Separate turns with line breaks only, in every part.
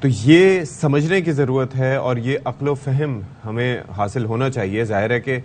تو یہ سمجھنے کی ضرورت ہے اور یہ عقل و فہم ہمیں حاصل ہونا چاہیے. ظاہر ہے کہ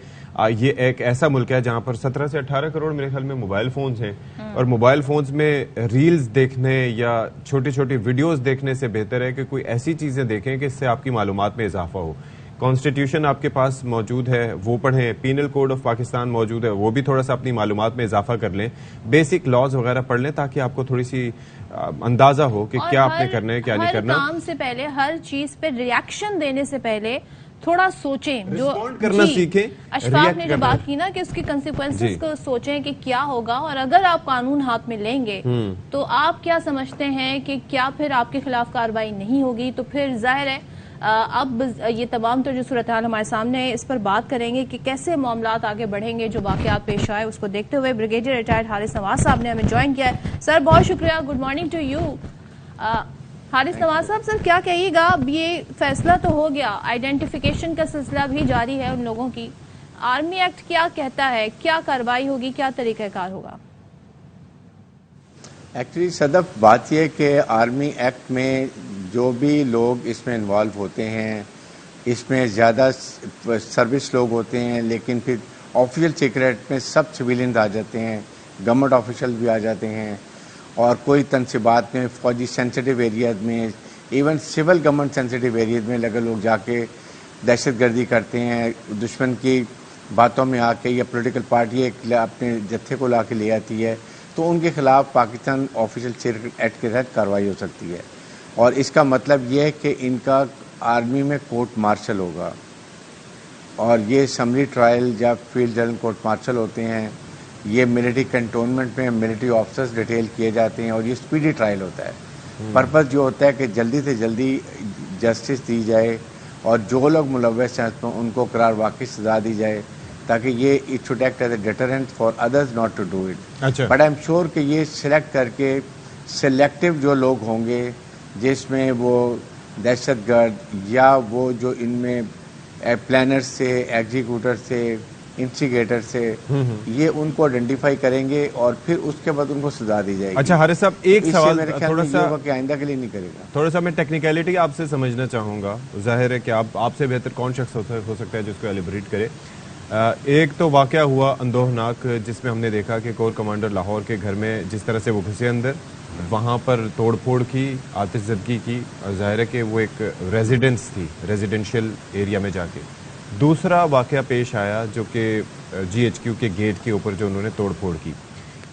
یہ ایک ایسا ملک ہے جہاں پر 17 سے 18 کروڑ میرے خیال میں موبائل فونز ہیں, اور موبائل فونز میں ریلز دیکھنے یا چھوٹی چھوٹی ویڈیوز دیکھنے سے بہتر ہے کہ کوئی ایسی چیزیں دیکھیں کہ اس سے آپ کی معلومات میں اضافہ ہو. کانسٹیٹیوشن آپ کے پاس موجود ہے, وہ پڑھیں. پینل کوڈ آف پاکستان موجود ہے, وہ بھی تھوڑا سا اپنی معلومات میں اضافہ کر لیں. بیسک لاز وغیرہ پڑھ لیں تاکہ آپ کو تھوڑی سی اندازہ ہو کہ کیا آپ نے کرنا ہے, کیا نہیں کرنا.
ہر کام سے پہلے, ہر چیز پہ ریاکشن دینے سے پہلے تھوڑا سوچیں. جو
کرنا سیکھیں.
اشفاق نے جو بات کی نا کہ اس کی کنسیکوینسز کو سوچیں کہ کیا ہوگا, اور اگر آپ قانون ہاتھ میں لیں گے تو آپ کیا سمجھتے ہیں کہ کیا پھر آپ کے خلاف کارروائی نہیں ہوگی؟ تو پھر ظاہر ہے اب یہ تمام تو جو صورتحال ہمارے سامنے ہے اس پر بات کریں گے کہ کیسے معاملات آگے بڑھیں گے. جو واقعات پیش آئے اس کو دیکھتے ہوئے بریگیڈیئر ریٹائرڈ حارث نواز صاحب نے ہمیں جوائن کیا ہے. سر بہت شکریہ, good morning to you. Haris Nawaz sahab, sir کیا کہیے گا؟ اب یہ فیصلہ تو ہو گیا, آئیڈینٹیفیکیشن کا سلسلہ بھی جاری ہے ان لوگوں کی. آرمی ایکٹ کیا کہتا ہے, کیا کارروائی ہوگی, کیا طریقہ کار ہوگا؟
ایکچولی صدف بات یہ کہ آرمی ایکٹ میں جو بھی لوگ اس میں انوالو ہوتے ہیں, اس میں زیادہ سروس لوگ ہوتے ہیں, لیکن پھر آفیشیل سیکریٹ میں سب سویلینز آ جاتے ہیں, گورنمنٹ آفیشل بھی آ جاتے ہیں, اور کوئی تنصیبات میں, فوجی سینسٹیو ایریاز میں, even civil government sensitive areas میں لگے لوگ جا کے دہشت گردی کرتے ہیں, دشمن کی باتوں میں آ کے, یا پولیٹیکل پارٹی اپنے جتھے کو لا کے لے آتی ہے, تو ان کے خلاف پاکستان آفیشیل سیکریٹ ایکٹ کے تحت کارروائی ہو سکتی ہے. اور اس کا مطلب یہ ہے کہ ان کا آرمی میں کورٹ مارشل ہوگا, اور یہ سمری ٹرائل جب فیلڈ جنرل کورٹ مارشل ہوتے ہیں, یہ ملٹری کنٹونمنٹ میں ملٹری آفیسرز ڈیٹیل کیے جاتے ہیں, اور یہ اسپیڈی ٹرائل ہوتا ہے. پرپز جو ہوتا ہے کہ جلدی سے جلدی جسٹس دی جائے, اور جو لوگ ملوث ہیں ان کو قرار واقعی سزا دی جائے, تاکہ یہ it should act as a deterrent for others not to do it. But I am sure کہ یہ سلیکٹ کر کے سلیکٹیو جو لوگ ہوں گے, جس میں وہ دہشت گرد یا وہ جو ان میں پلانر سے, ایگزیکیوٹر سے, انسٹیگیٹر سے, یہ ان کو آئیڈینٹیفائی کریں گے, اور پھر اس کے بعد ان کو سزا دی جائے گی.
اچھا حارث صاحب, ایک سوال
تھوڑا سا کہ آئندہ کے لیے نہیں کرے گا.
تھوڑا سا میں ٹیکنیکلٹی آپ سے سمجھنا چاہوں گا. ظاہر ہے کہ آپ سے بہتر کون شخص ہو سکتا ہے جس کو ایلیبریٹ کرے. ایک تو واقعہ ہوا اندوہناک, جس میں ہم نے دیکھا کہ کور کمانڈر لاہور کے گھر میں جس طرح سے وہ گھسے اندر, وہاں پر توڑ پھوڑ کی, آتش زدگی کی. ظاہر ہے کہ وہ ایک ریزیڈنس تھی, ریزیڈینشیل ایریا میں جا کے. دوسرا واقعہ پیش آیا جو کہ جی ایچ کیو کے گیٹ کے اوپر جو انہوں نے توڑ پھوڑ کی,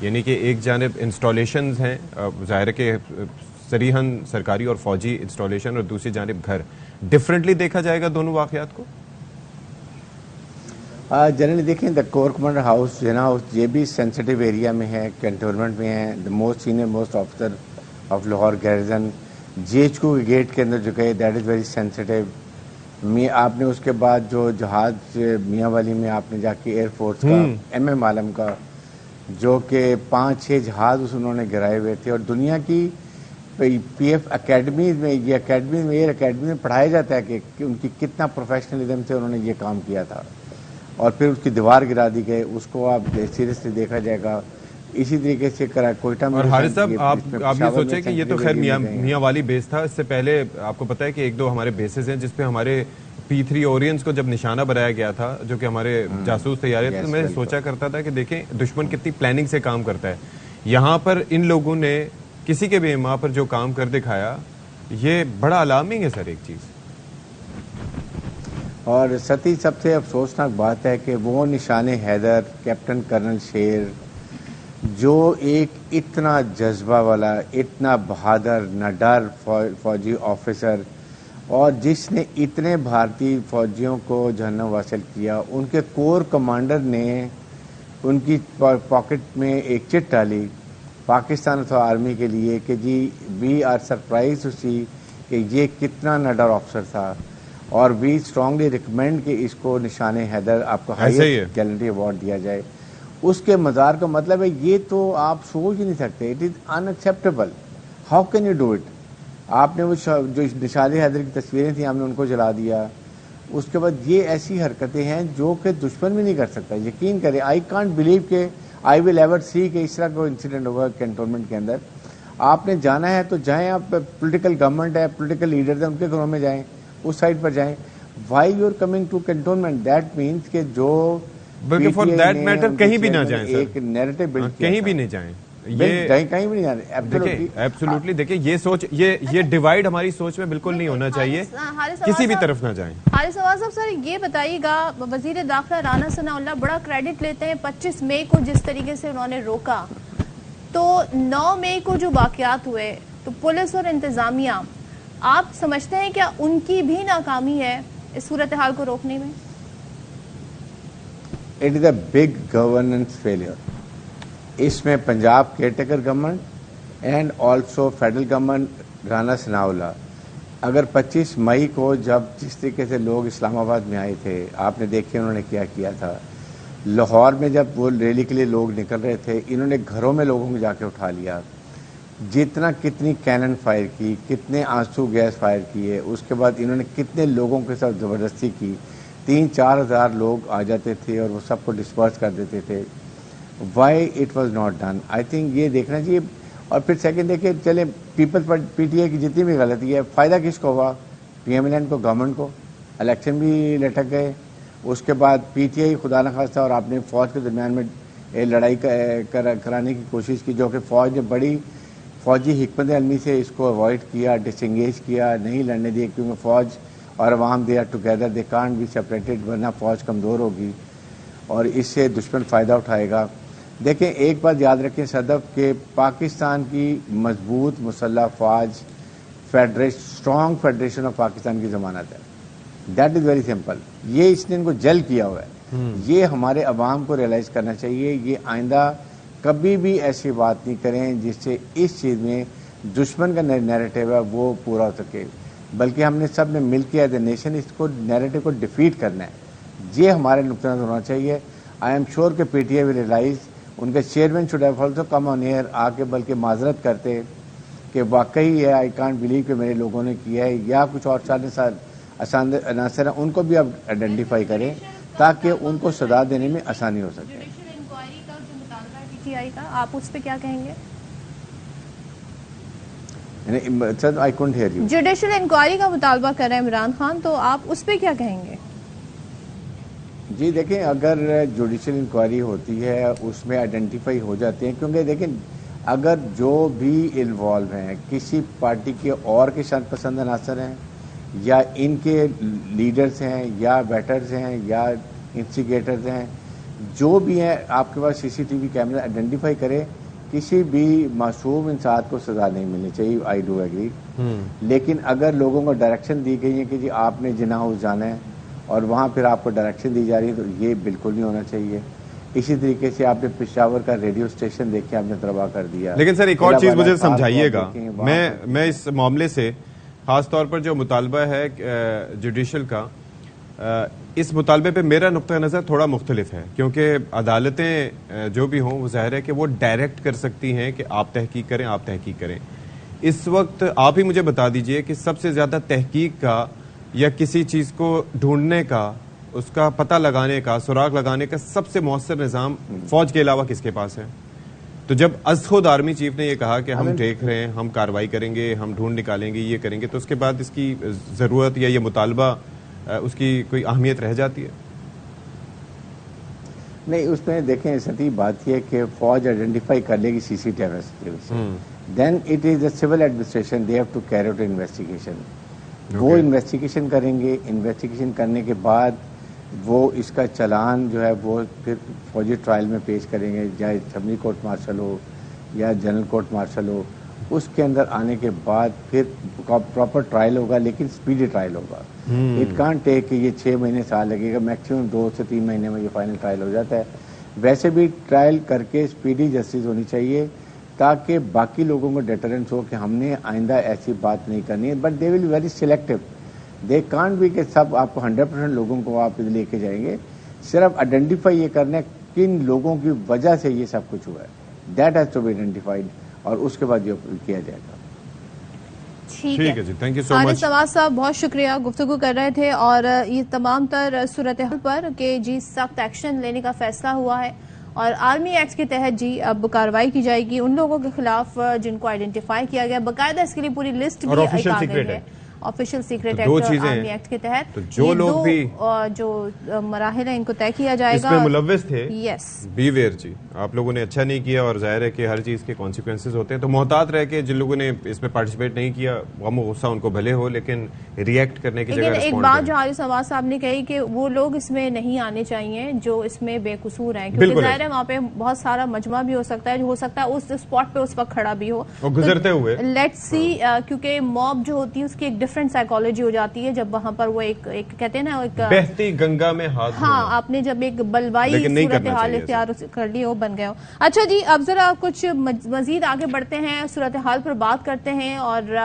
یعنی کہ ایک جانب انسٹالیشنز ہیں, ظاہر ہے کہ صریحاً سرکاری اور فوجی انسٹالیشن, اور دوسری جانب گھر. ڈفرینٹلی دیکھا جائے گا دونوں واقعات کو؟
جنرلی دیکھیں, دا کور کمانڈر ہاؤس جو ہے نا, یہ بھی سینسٹیو ایریا میں ہے, کنٹونمنٹ میں ہے. The most senior most officer of Lahore garrison G H Q کے گیٹ کے اندر جو کہ دیٹ از ویری سینسٹیو. آپ نے اس کے بعد جو جہاز میاں والی میں آپ نے جا کے ایئر فورس کا ایم ایم عالم کا, جو کہ 5-6 جہاز انہوں نے گرائے ہوئے تھے, اور دنیا کی پی ایف اکیڈمیز میں, یہ اکیڈمیز میں, ایئر اکیڈمی میں پڑھایا جاتا ہے کہ ان کی کتنا پروفیشنلزم سے انہوں نے یہ کام کیا تھا, اور پھر اس کی دیوار گرا دی گئے. اس کو آپ سیریسلی دیکھا جائے گا. اسی طریقے سے کوئٹہ میں.
اور حارث صاحب, آپ یہ سوچیں کہ یہ تو خیر میاں والی بیس تھا, اس سے پہلے آپ کو پتا ہے کہ 1-2 ہمارے بیسز ہیں جس پہ ہمارے P3 اورینز کو جب نشانہ بنایا گیا تھا, جو کہ ہمارے جاسوس تیارے تھے. تو میں سوچا کرتا تھا کہ دیکھیں دشمن کتنی پلاننگ سے کام کرتا ہے. یہاں پر ان لوگوں نے کسی کے بھی ماں پر جو کام کر دکھایا, یہ بڑا الارمنگ ہے سر ایک چیز.
اور ستی سب سے افسوسناک بات ہے کہ وہ نشان حیدر, کیپٹن کرنل شیر, جو ایک اتنا جذبہ والا, اتنا بہادر, نہ ڈر فوجی آفیسر, اور جس نے اتنے بھارتی فوجیوں کو جہنم واصل کیا, ان کے کور کمانڈر نے ان کی پاکٹ میں ایک چٹ ڈالی پاکستان آرمی کے لیے کہ جی وی آر سرپرائز ٹو سی کہ یہ کتنا نڈر آفیسر تھا, اور وی اسٹرانگلی ریکمینڈ کہ اس کو نشان حیدر آپ کو ہائیسٹ گیلنٹری ایوارڈ دیا جائے. اس کے مزار کا مطلب ہے یہ تو آپ سوچ ہی نہیں سکتے. It is in acceptable. How can you do it? آپ نے وہ جو نشان حیدر کی تصویریں تھیں, آپ نے ان کو جلا دیا. اس کے بعد یہ ایسی حرکتیں ہیں جو کہ دشمن بھی نہیں کر سکتا. یقین کریں, آئی کانٹ بلیو کہ آئی ول ایور سی کہ اس طرح کوئی انسیڈنٹ ہوگا کنٹونمنٹ کے اندر. آپ نے جانا ہے تو جائیں, آپ پولیٹیکل گورنمنٹ ہے, پولیٹیکل لیڈرز ہیں, ان کے گھروں میں جائیں, اس سائڈ پر جائیں. Why you are coming to cantonment, that means کہ جو
بلکہ فار دیٹ میٹر کہیں بھی نہ جائیں
ایک نیریٹو بلڈ
کہیں بھی نہیں جائیں,
کہیں بھی نہیں جانے.
ایبسولوٹلی دیکھیں یہ سوچ, یہ ڈیوائیڈ ہماری سوچ میں بالکل نہیں ہونا چاہیے, کسی بھی طرف نہ جائیں.
حارث عواد صاحب سر یہ بتائیے گا, وزیر داخلہ رانا ثناء اللہ بڑا کریڈٹ لیتے ہیں 25 مئی کو جس طریقے سے انہوں نے روکا, تو 9 مئی کو جو واقعات ہوئے تو پولیس اور انتظامیہ, آپ سمجھتے ہیں کیا ان کی بھی ناکامی ہے اس صورتحال کو روکنے میں؟
It is a big governance failure. اس میں Punjab caretaker government and also federal government Rana Sanaullah, اگر 25 مئی کو جب جس طریقے سے لوگ اسلام آباد میں آئے تھے, آپ نے دیکھے انہوں نے کیا کیا تھا. لاہور میں جب وہ ریلی کے لیے لوگ نکل رہے تھے, انہوں نے گھروں میں لوگوں کو جا کے اٹھا لیا, کتنی کینن فائر کی, کتنے آنسو گیس فائر کیے, اس کے بعد انہوں نے کتنے لوگوں کے ساتھ زبردستی کی. 3-4 ہزار لوگ آ جاتے تھے اور وہ سب کو ڈسپرس کر دیتے تھے. Why it was not done, I think یہ دیکھنا چاہیے. اور پھر سیکنڈ دیکھیں, چلے پیپلز پی ٹی اے کی جتنی بھی غلطی ہے, فائدہ کس کو ہوا؟ پی ایم ایل این کو, گورنمنٹ کو. الیکشن بھی لٹک گئے. اس کے بعد پی ٹی آئی خدا نخواستہ اور آپ نے فوج کے درمیان میں لڑائی کرانے کی کوشش کی, جو کہ فوج نے بڑی فوجی حکمت عملی سے اس کو اوائڈ کیا, ڈس انگیج کیا, نہیں لڑنے دیا, کیونکہ فوج اور عوام they are together, they can't be separated, ورنہ فوج کمزور ہوگی اور اس سے دشمن فائدہ اٹھائے گا. دیکھیں ایک بات یاد رکھیں صدف, کہ پاکستان کی مضبوط مسلح فوج اسٹرانگ فیڈریشن آف پاکستان کی ضمانت ہے. That is very simple. یہ اس نے ان کو جل کیا ہوا ہے. یہ ہمارے عوام کو ریئلائز کرنا چاہیے. یہ آئندہ کبھی بھی ایسی بات نہیں کریں جس سے اس چیز میں دشمن کا نیریٹو ہے وہ پورا ہو سکے, بلکہ ہم نے سب نے مل کے ایز اے نیشن اس کو نیریٹو کو ڈیفیٹ کرنا ہے. یہ ہمارے نقطہ نظر ہونا چاہیے. آئی ایم شیور کہ P T A will realize, ان کے chairman should have also come on air, آ کے بلکہ معذرت کرتے کہ واقعی ہے, آئی کانٹ بلیو کہ میرے لوگوں نے کیا ہے, یا کچھ اور عناصر ہیں, ان کو بھی اب آئیڈینٹیفائی کریں تاکہ ان کو سزا دینے میں آسانی ہو سکے.
جوڈیشل انکوائری کا جو مطالبہ ہے پی ٹی آئی کا, آپ اس پہ کیا کہیں گے؟
I can't hear you.
Judicial inquiry کا مطالبہ کر رہے ہیں عمران خان, تو آپ اس پہ کیا کہیں گے؟
جی دیکھیں, اگر جوڈیشل انکوائری ہوتی ہے اس میں آئیڈینٹیفائی ہو جاتے ہیں, کیونکہ دیکھیں اگر جو بھی انوالو ہیں کسی پارٹی کے اور کے شان پسند عناصر ہیں, یا ان کے لیڈرز ہیں, یا ویٹرز ہیں, یا انسٹیگیٹرز ہیں, جو بھی ہیں, آپ کے پاس C C T V camera identify کرے, کسی بھی معصوم انسان کو سزا نہیں ملنی چاہیے. I do agree. لیکن اگر لوگوں کو ڈائریکشن دی گئی ہے کہ جی آپ نے جناح ہاؤس جانا ہے اور وہاں پھر آپ کو ڈائریکشن دی جا رہی ہے, تو یہ بالکل نہیں ہونا چاہیے. اسی طریقے سے آپ نے پشاور کا ریڈیو اسٹیشن دیکھ کے آپ نے تباہ کر دیا.
لیکن سر ایک اور چیز مجھے سمجھائیے گا, میں اس معاملے سے خاص طور پر جو مطالبہ ہے جوڈیشل کا, اس مطالبے پہ میرا نقطہ نظر تھوڑا مختلف ہے, کیونکہ عدالتیں جو بھی ہوں وہ ظاہر ہے کہ وہ ڈائریکٹ کر سکتی ہیں کہ آپ تحقیق کریں, آپ تحقیق کریں. اس وقت آپ ہی مجھے بتا دیجئے کہ سب سے زیادہ تحقیق کا یا کسی چیز کو ڈھونڈنے کا, اس کا پتہ لگانے کا, سراغ لگانے کا سب سے مؤثر نظام فوج کے علاوہ کس کے پاس ہے؟ تو جب از خود آرمی چیف نے یہ کہا کہ ہم دیکھ رہے ہیں, ہم کارروائی کریں گے, ہم ڈھونڈ نکالیں گے, یہ کریں گے, تو اس کے بعد اس کی ضرورت یا یہ مطالبہ اس کی کوئی اہمیت رہ جاتی ہے؟
نہیں, اس میں دیکھیں ستی بات یہ کہ فوج آئیڈینٹیفائی کر لے گی C C T V, then it is a civil administration, they have to carry out investigation. وہ انویسٹیگیشن کریں گے, انویسٹیگیشن کرنے کے بعد وہ اس کا چلان جو ہے وہ پھر فوجی ٹرائل میں پیش کریں گے, چاہے اسمبلی کورٹ مارشل ہو یا جنرل کورٹ مارشل ہو. اس کے اندر آنے کے بعد پھر پراپر ٹرائل ہوگا, لیکن اسپیڈی ٹرائل ہوگا. اٹ کانٹ ٹیک کہ یہ 6 مہینے سال لگے گا, میکسیمم 2 سے 3 مہینے میں یہ فائنل ٹرائل ہو جاتا ہے. ویسے بھی ٹرائل کر کے اسپیڈی جسٹس ہونی چاہیے تاکہ باقی لوگوں کو ڈیٹرنس ہو کہ ہم نے آئندہ ایسی بات نہیں کرنی ہے. But they will be very selective. They can't بھی کہ سب آپ کو 100% لوگوں کو آپ لے کے جائیں گے. صرف آئیڈینٹیفائی یہ کرنا ہے کن لوگوں کی وجہ سے یہ سب کچھ ہوا ہے, that has to be identified, اور اس کے بعد یہ کیا جائے گا.
ٹھیک ہے جی, thank you so much. Haris Awad sahab بہت شکریہ, گفتگو کر رہے تھے اور یہ تمام تر صورتحال پر کہ جی سخت ایکشن لینے کا فیصلہ ہوا ہے اور آرمی ایکٹ کے تحت جی اب کارروائی کی جائے گی ان لوگوں کے خلاف جن کو آئیڈینٹیفائی کیا گیا. باقاعدہ اس کے لیے پوری لسٹ بھی آ گئی ہے. Official secret act army act کے تحت
جو لوگ بھی
جو مراحل ہیں ان کو طے کیا جائے گا.
اس میں ملوث تھے
یس
بی ویئر جی, آپ لوگوں نے اچھا نہیں کیا, اور ظاہر ہے کہ ہر چیز کے کانسیکوینسز ہوتے ہیں, تو محتاط رہ کے جن لوگوں نے اس میں پارٹیسپیٹ نہیں کیا غم و غصہ ان کو بھلے ہو, لیکن ریئیکٹ کرنے کی جگہ
ایک بات جو حارث نواز صاحب نے کہی کہ وہ لوگ اس میں نہیں آنے چاہیے جو اس میں بے قصور ہیں, کیونکہ ظاہر ہے وہاں پہ بہت سارا مجمع بھی ہو سکتا ہے, جو ہو سکتا ہے اس اسپاٹ پہ اس وقت کھڑا بھی ہو
گزرتے ہوئے.
لیٹس سی, کیونکہ موب جو ہوتی ہے اس کی ایک ڈفرنٹ سائیکالوجی ہو جاتی ہے جب وہاں پر وہ ایک کہتے ہیں نا ایک
بہتی گنگا میں ہاتھ,
ہاں آپ نے جب ایک بلوائی صورتحال اختیار کر لی ہو بن گئے ہو. اچھا جی اب ذرا کچھ مزید آگے بڑھتے ہیں, صورتحال پر بات کرتے ہیں, اور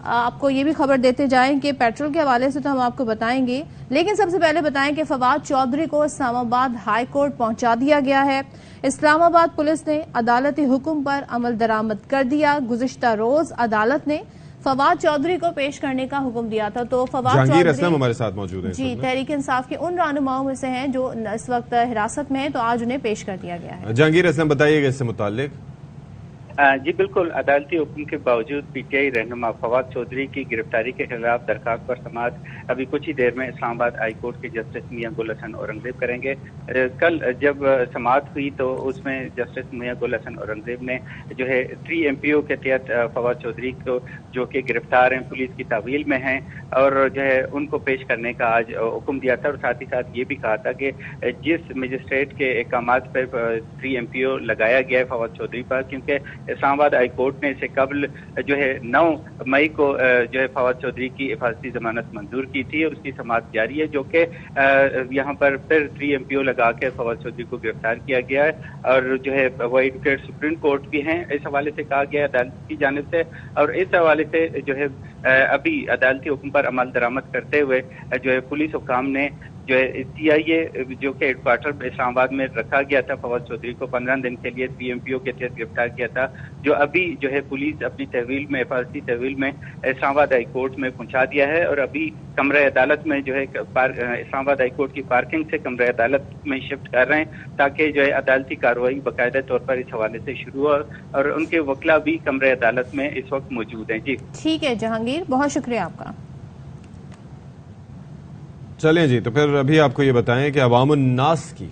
آپ کو یہ بھی خبر دیتے جائیں کہ پیٹرول کے حوالے سے تو ہم آپ کو بتائیں گے, لیکن سب سے پہلے بتائیں کہ فواد چودھری کو اسلام آباد ہائی کورٹ پہنچا دیا گیا ہے. اسلام آباد پولیس نے عدالتی حکم پر عمل درآمد کر دیا. گزشتہ روز عدالت نے فواد چودھری کو پیش کرنے کا حکم دیا تھا. تو فواد
جہانگیر
چودھری
اسلم ہمارے ساتھ موجود ہیں
جی تحریک انصاف کے ان رہنماؤں میں سے ہیں جو اس وقت حراست میں ہیں, تو آج انہیں پیش کر دیا گیا ہے.
جہانگیر اسلم بتائیے گا اس سے متعلق.
جی بالکل, عدالتی حکم کے باوجود پی ٹی آئی رہنما فواد چودھری کی گرفتاری کے خلاف درخواست پر سماعت ابھی کچھ ہی دیر میں اسلام آباد ہائی کورٹ کے جسٹس میاں گل حسن اورنگزیب کریں گے. کل جب سماعت ہوئی تو اس میں جسٹس میاں گل حسن اورنگزیب نے جو ہے 3 MPO کے تحت فواد چودھری کو جو کہ گرفتار ہیں, پولیس کی تعویل میں ہیں, اور جو ہے ان کو پیش کرنے کا آج حکم دیا تھا, اور ساتھ ہی ساتھ یہ بھی کہا تھا کہ جس مجسٹریٹ کے احکامات پر 3 MPO لگایا گیا ہے فواد چودھری پر, کیونکہ اسلام آباد ہائی کورٹ نے اسے قبل جو ہے 9 مئی کو جو ہے فواد چودھری کی حفاظتی ضمانت منظور کی تھی, اور اس کی سماعت جاری ہے, جو کہ یہاں پر پھر 3 MPO لگا کے فواد چودھری کو گرفتار کیا گیا ہے. اور جو ہے وہ ایڈوکیٹ سپریم کورٹ بھی ہیں, اس حوالے سے کہا گیا ہے عدالت کی جانب سے, اور اس حوالے سے جو ہے ابھی عدالتی حکم پر عمل درآمد کرتے ہوئے جو ہے پولیس حکام نے جو ہے CIA جو کہ ہیڈ کوارٹر اسلام آباد میں رکھا گیا تھا فواد چودھری کو 15 دن کے لیے 3 MPO کے تحت گرفتار کیا تھا, جو ابھی جو ہے پولیس اپنی تحویل میں حفاظتی تحویل میں اسلام آباد ہائی کورٹ میں پہنچا دیا ہے, اور ابھی کمرہ عدالت میں جو ہے اسلام آباد ہائی کورٹ کی پارکنگ سے کمرہ عدالت میں شفٹ کر رہے ہیں, تاکہ جو ہے عدالتی کارروائی باقاعدہ طور پر اس حوالے سے شروع ہو, اور ان کے وکلا بھی کمرہ عدالت میں اس وقت موجود ہیں. جی
ٹھیک ہے جہانگیر, بہت شکریہ آپ کا.
چلیں جی, تو پھر ابھی آپ کو یہ بتائیں کہ عوام الناس کی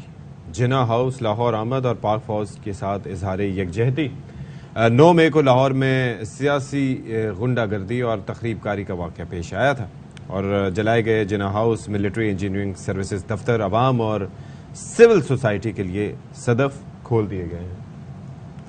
جناح ہاؤس لاہور آمد اور پاک فوج کے ساتھ اظہار یکجہتی. 9 مئی کو لاہور میں سیاسی غنڈہ گردی اور تخریب کاری کا واقعہ پیش آیا تھا, اور جلائے گئے جناح ہاؤس ملٹری انجینئرنگ سروسز دفتر عوام اور سول سوسائٹی کے لیے صدف کھول دیے گئے ہیں.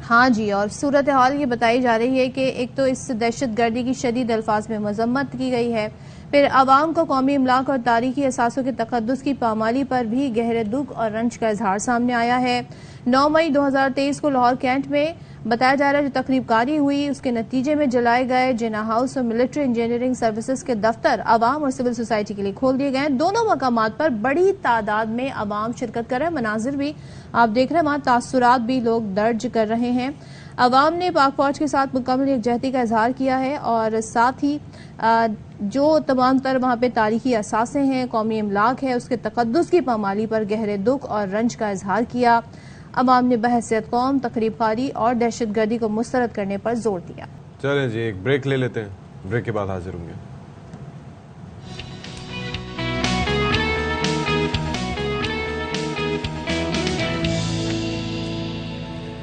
ہاں جی, اور صورتحال یہ بتائی جا رہی ہے کہ ایک تو اس دہشت گردی کی شدید الفاظ میں مذمت کی گئی ہے, پھر عوام کو قومی املاک اور تاریخی اثاثوں کے تقدس کی پامالی پر بھی گہرے دکھ اور رنج کا اظہار سامنے آیا ہے. 9 مئی 2023 کو لاہور کینٹ میں بتایا جا رہا ہے جو تقریب کاری ہوئی, اس کے نتیجے میں جلائے گئے جناح ہاؤس اور ملٹری انجینئرنگ سروسز کے دفتر عوام اور سول سوسائٹی کے لیے کھول دیے گئے ہیں. دونوں مقامات پر بڑی تعداد میں عوام شرکت کر رہے ہیں, مناظر بھی آپ دیکھ رہے ہیں, وہاں تاثرات بھی لوگ درج کر رہے ہیں. عوام نے پاک فوج کے ساتھ مکمل یکجہتی کا اظہار کیا ہے, اور ساتھ ہی جو تمام تر وہاں پہ تاریخی اثاثے ہیں, قومی املاک ہے, اس کے تقدس کی پامالی پر گہرے دکھ اور رنج کا اظہار کیا. عوام نے بحیثیت قوم تخریب کاری اور دہشت گردی کو مسترد کرنے پر زور دیا.
چلیں جی ایک بریک لے لیتے ہیں, بریک کے بعد حاضر ہوں گے.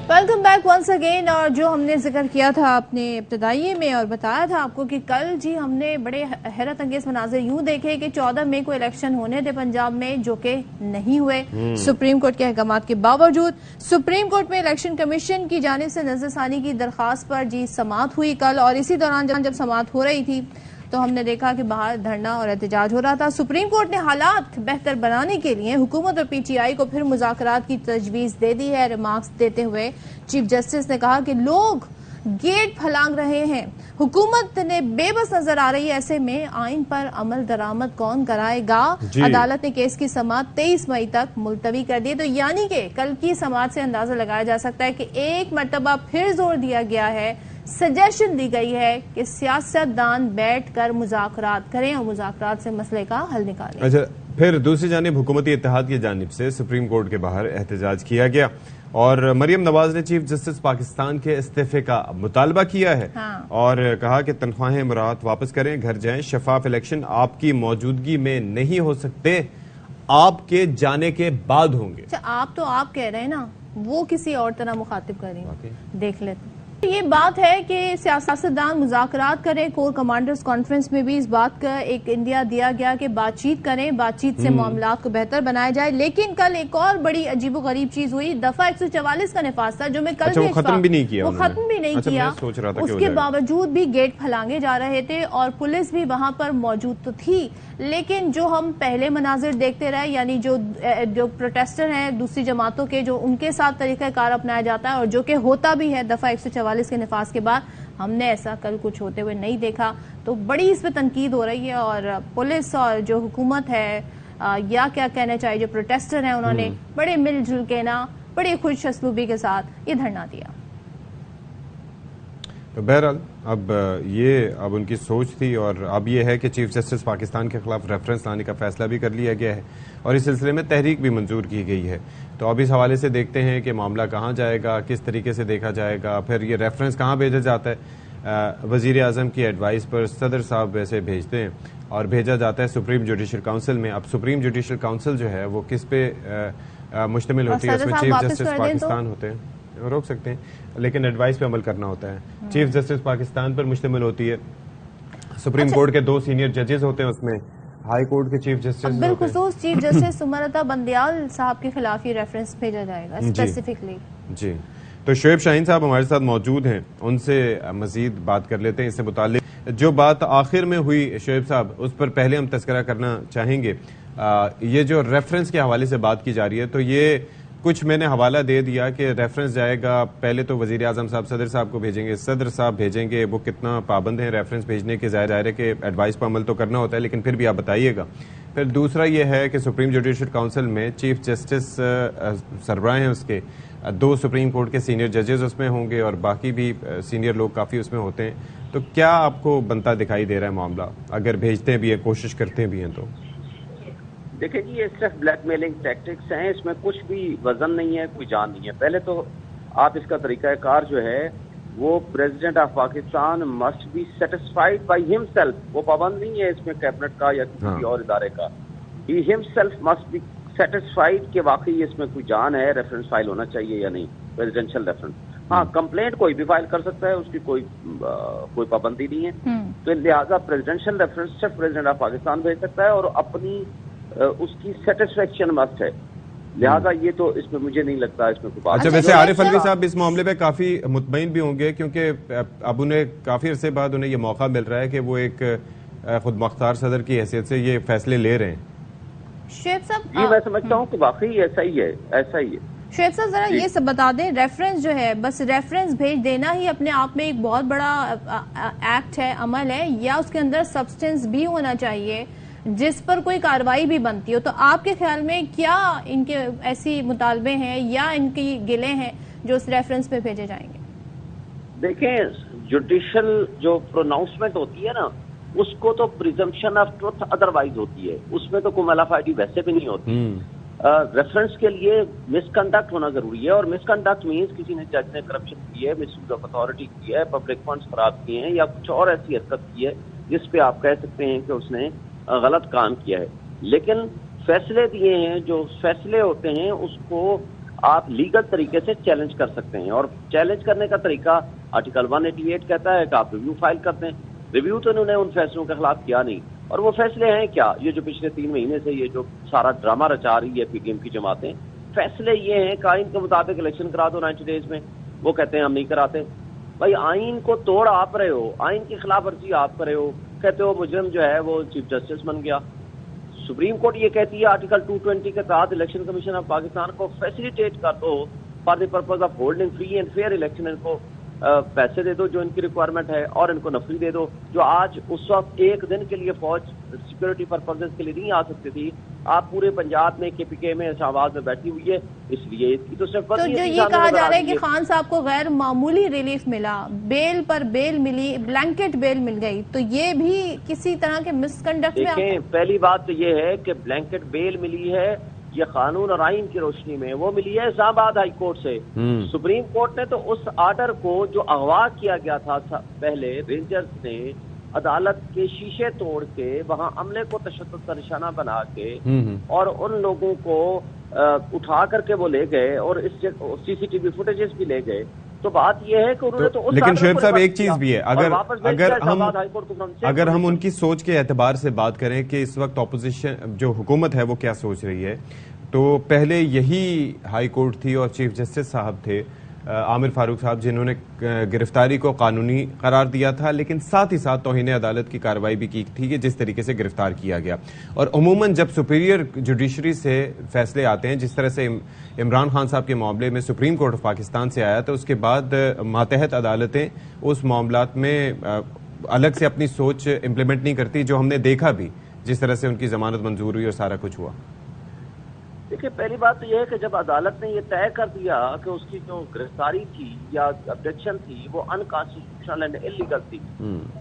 Welcome back once again. اور جو ہم نے ذکر کیا تھا اپنے ابتدائی میں اور بتایا تھا آپ کو کہ کل جی ہم نے بڑے حیرت انگیز مناظر یوں دیکھے کہ 14 مئی کو الیکشن ہونے تھے پنجاب میں, جو کہ نہیں ہوئے سپریم کورٹ کے احکامات کے باوجود. سپریم کورٹ میں الیکشن کمیشن کی جانب سے نظر ثانی کی درخواست پر جی سماعت ہوئی کل, اور اسی دوران جب سماعت ہو رہی تھی تو ہم نے دیکھا کہ باہر دھرنا اور احتجاج ہو رہا تھا. سپریم کورٹ نے حالات بہتر بنانے کے لیے حکومت اور PTI کو پھر مذاکرات کی تجویز دے دی ہے. ریمارکس دیتے ہوئے چیف جسٹس نے کہا کہ لوگ گیٹ پھلانگ رہے ہیں, حکومت نے بے بس نظر آ رہی ہے, ایسے میں آئین پر عمل درآمد کون کرائے گا. عدالت نے کیس کی سماعت 23 مئی تک ملتوی کر دی. تو یعنی کہ کل کی سماعت سے اندازہ لگایا جا سکتا ہے کہ ایک مرتبہ پھر زور دیا گیا ہے, سجیشن دی گئی ہے کہ سیاست دان بیٹھ کر مذاکرات کریں اور مذاکرات سے مسئلے کا حل نکالیں.
اچھا پھر دوسری جانب حکومتی اتحاد کی جانب سے سپریم کورٹ کے باہر احتجاج کیا گیا اور مریم نواز نے چیف جسٹس پاکستان کے استعفے کا مطالبہ کیا ہے اور کہا کہ تنخواہیں مراعات واپس کریں، گھر جائیں، شفاف الیکشن آپ کی موجودگی میں نہیں ہو سکتے، آپ کے جانے کے بعد ہوں گے۔
اچھا، آپ تو آپ کہہ رہے ہیں نا، وہ کسی اور طرح مخاطب کر رہی ہیں، دیکھ لیتے۔ یہ بات ہے کہ سیاستدان مذاکرات کریں، کور کمانڈرز کانفرنس میں بھی اس بات کا ایک اندیا دیا گیا کہ بات چیت کریں، بات چیت سے معاملات کو بہتر بنایا جائے، لیکن کل ایک اور بڑی عجیب و غریب چیز ہوئی، دفعہ 144 کا نفاذ تھا جو میں کل
وہ ختم بھی نہیں کیا،
وہ ختم بھی نہیں کیا، اس کے باوجود بھی گیٹ پھلانگے جا رہے تھے اور پولیس بھی وہاں پر موجود تو تھی، لیکن جو ہم پہلے مناظر دیکھتے رہے، یعنی جو پروٹیسٹر ہیں دوسری جماعتوں کے، جو ان کے ساتھ طریقہ کار اپنایا جاتا ہے اور جو کہ ہوتا بھی ہے دفعہ 144 کے نفاذ کے بعد، ہم نے ایسا کل کچھ ہوتے ہوئے نہیں دیکھا، تو بڑی اس پہ تنقید ہو رہی ہے اور پولیس اور جو حکومت ہے یا کیا کہنا چاہیے جو پروٹیسٹر ہیں انہوں نے بڑے مل جل کے نا بڑی خوش اسلوبی کے ساتھ یہ دھرنا دیا۔
تو بہرحال اب ان کی سوچ تھی اور اب یہ ہے کہ چیف جسٹس پاکستان کے خلاف ریفرنس لانے کا فیصلہ بھی کر لیا گیا ہے اور اس سلسلے میں تحریک بھی منظور کی گئی ہے، تو اب اس حوالے سے دیکھتے ہیں کہ معاملہ کہاں جائے گا، کس طریقے سے دیکھا جائے گا، پھر یہ ریفرنس کہاں بھیجا جاتا ہے۔ وزیر اعظم کی ایڈوائس پر صدر صاحب ویسے بھیجتے ہیں اور بھیجا جاتا ہے سپریم جوڈیشل کاؤنسل میں۔ اب سپریم جوڈیشل کاؤنسل جو ہے وہ کس پہ مشتمل ہوتی ہے، اس میں چیف جسٹس پاکستان ہوتے ہیں، روک سکتے ہیں لیکن ایڈوائس پہ عمل کرنا ہوتا ہے، چیف جسٹس پاکستان پر مشتمل ہوتی ہے، سپریم کورٹ کے 2 سینئر ججز ہوتے ہیں، اس میں ہائی کورٹ کے چیف جسٹس
بالخصوص چیف جسٹس سمرتا بندیال صاحب کے خلاف یہ ریفرنس بھیجا جائے گا اسپیسیفکلی۔
جی، تو شعیب شاہین صاحب ہمارے ساتھ موجود ہیں، ان سے مزید بات کر لیتے ہیں اس سے متعلق۔ جو بات آخر میں ہوئی شعیب صاحب، اس پر پہلے ہم تذکرہ کرنا چاہیں گے، یہ جو ریفرنس کے حوالے سے بات کی جا رہی ہے، تو یہ کچھ میں نے حوالہ دے دیا کہ ریفرنس جائے گا، پہلے تو وزیر اعظم صاحب صدر صاحب کو بھیجیں گے، صدر صاحب بھیجیں گے، وہ کتنا پابند ہیں ریفرنس بھیجنے کے، ظاہر ہے کہ ایڈوائس پر عمل تو کرنا ہوتا ہے لیکن پھر بھی آپ بتائیے گا۔ پھر دوسرا یہ ہے کہ سپریم جوڈیشل کاؤنسل میں چیف جسٹس سربراہ ہیں، اس کے 2 سپریم کورٹ کے سینئر ججز اس میں ہوں گے اور باقی بھی سینئر لوگ کافی اس میں ہوتے ہیں، تو کیا آپ کو بنتا دکھائی دے رہا ہے معاملہ اگر بھیجتے بھی ہیں، کوشش کرتے بھی ہیں تو؟
دیکھیں جی، یہ صرف بلیک میلنگ ٹیکٹکس ہیں، اس میں کچھ بھی وزن نہیں ہے، کوئی جان نہیں ہے۔ پہلے تو آپ اس کا طریقہ کار جو ہے وہ president of Pakistan must be satisfied by himself, وہ پابند نہیں ہے اس میں کیبنٹ کا یا کسی اور ادارے کا، ہی ہم سیلف مسٹ بی سیٹسفائیڈ کہ واقعی اس میں کوئی جان ہے، ریفرنس فائل ہونا چاہیے یا نہیں، پریزیڈینشیل ریفرنس۔ ہاں، کمپلینٹ کوئی بھی فائل کر سکتا ہے، اس کی کوئی پابندی نہیں ہے، تو لہٰذا پریزیڈینشیل ریفرنس صرف پریزیڈنٹ آف پاکستان بھیج سکتا ہے اور اپنی اس کی سیٹسفیکشن مسٹ ہے، لہٰذا یہ تو اس میں مجھے نہیں لگتا اس میں کوئی بات۔
اچھا، ویسے عارف الوی صاحب اس معاملے پہ کافی مطمئن بھی ہوں گے کیونکہ اب انہیں کافی عرصے بعد انہیں یہ موقع مل رہا ہے کہ وہ ایک خود مختار صدر کی حیثیت سے یہ فیصلے لے رہے ہیں۔
شعیب صاحب
جی، میں سمجھتا ہوں کہ واقعی ایسا ہی ہے، ایسا ہی ہے۔
شعیب صاحب ذرا یہ سب بتا دیں، ریفرنس جو ہے بس ریفرنس بھیج دینا ہی اپنے آپ میں ایک بہت بڑا ایکٹ ہے، عمل ہے، یا اس کے اندر سبسٹنس بھی ہونا چاہیے جس پر کوئی کارروائی بھی بنتی ہو؟ تو آپ کے خیال میں کیا ان کے ایسی مطالبے ہیں یا ان کی گلے ہیں جو اس ریفرنس پہ بھیجے جائیں گے؟
دیکھیں، جوڈیشل جو پروناؤنسمنٹ ہوتی ہے نا، اس کو تو پریزمپشن آف ٹروتھ ادروائز ہوتی ہے، اس میں تو کوئی ملافائڈی ویسے بھی نہیں ہوتی۔ ریفرنس کے لیے مس کنڈکٹ ہونا ضروری ہے، اور مس کنڈکٹ مینس کسی نے جج نے کرپشن کی ہے، مس یوز آف اتھارٹی کی ہے، پبلک فنڈز خراب کیے ہیں یا کچھ اور ایسی حرکت کی ہے جس پہ آپ کہہ سکتے ہیں کہ اس نے غلط کام کیا ہے۔ لیکن فیصلے دیے ہیں، جو فیصلے ہوتے ہیں اس کو آپ لیگل طریقے سے چیلنج کر سکتے ہیں، اور چیلنج کرنے کا طریقہ آرٹیکل 188 کہتا ہے کہ آپ ریویو فائل کرتے ہیں۔ ریویو تو انہوں نے ان فیصلوں کے خلاف کیا نہیں، اور وہ فیصلے ہیں کیا؟ یہ جو پچھلے 3 مہینے سے یہ جو سارا ڈرامہ رچا رہی ہے پی ٹی ایم کی جماعتیں، فیصلے یہ ہیں کہ آئین کے مطابق الیکشن کرا دو 90 ڈیز میں، وہ کہتے ہیں ہم نہیں کراتے۔ بھائی، آئین کو توڑ آپ رہے ہو، آئین کی خلاف ورزی آپ کر رہے ہو، کہتے ہو مجرم جو ہے وہ چیف جسٹس بن گیا۔ سپریم کورٹ یہ کہتی ہے آرٹیکل 220 کے تحت الیکشن کمیشن آف پاکستان کو فیسیلیٹیٹ کر دو for the purpose of holding free and fair election, ان کو پیسے دے دو جو ان کی ریکوائرمنٹ ہے اور ان کو نفری دے دو. جو آج اس وقت ایک دن کے لیے فوج سیکورٹی پرپزز کے لیے نہیں آ سکتی تھی, آپ پورے پنجاب میں KPK میں اسلام آباد میں بیٹھی ہوئی ہے, اس لیے اس کی تو صرف
تو جو یہ کہا جا رہا ہے کہ خان صاحب کو غیر معمولی ریلیف ملا, بیل پر بیل ملی, بلینکٹ بیل مل گئی, تو یہ بھی کسی طرح کے مس کنڈکٹ میں
دیکھیں, پہلی بات تو یہ ہے کہ بلینکٹ بیل ملی ہے یہ قانون اور آئین کی روشنی میں, وہ ملی ہے اسلام آباد ہائی کورٹ سے. سپریم کورٹ نے تو اس آرڈر کو جو اغوا کیا گیا تھا پہلے رینجرز نے عدالت کے شیشے توڑ کے وہاں عملے کو تشدد کا نشانہ بنا کے اور ان لوگوں کو اٹھا کر کے وہ لے گئے اور اس CCTV فوٹیجز بھی لے گئے. تو بات یہ ہے کہ انہوں نے تو
لیکن شعیب صاحب ایک چیز بھی ہے, اگر ہم ان کی سوچ کے اعتبار سے بات کریں کہ اس وقت اپوزیشن جو حکومت ہے وہ کیا سوچ رہی ہے, تو پہلے یہی ہائی کورٹ تھی اور چیف جسٹس صاحب تھے عامر فاروق صاحب جنہوں نے گرفتاری کو قانونی قرار دیا تھا, لیکن ساتھ ہی ساتھ توہین عدالت کی کارروائی بھی کی تھی کہ جس طریقے سے گرفتار کیا گیا. اور عموماً جب سپیریئر جوڈیشری سے فیصلے آتے ہیں, جس طرح سے عمران خان صاحب کے معاملے میں سپریم کورٹ آف پاکستان سے آیا, تو اس کے بعد ماتحت عدالتیں اس معاملات میں الگ سے اپنی سوچ امپلیمنٹ نہیں کرتی, جو ہم نے دیکھا بھی جس طرح سے ان کی ضمانت منظور ہوئی اور سارا کچھ ہوا.
دیکھیے, پہلی بات تو یہ ہے کہ جب عدالت نے یہ طے کر دیا کہ اس کی جو گرفتاری تھی یا ابجیکشن تھی وہ انکانسٹیٹیوشنل اینڈ انلیگل تھی,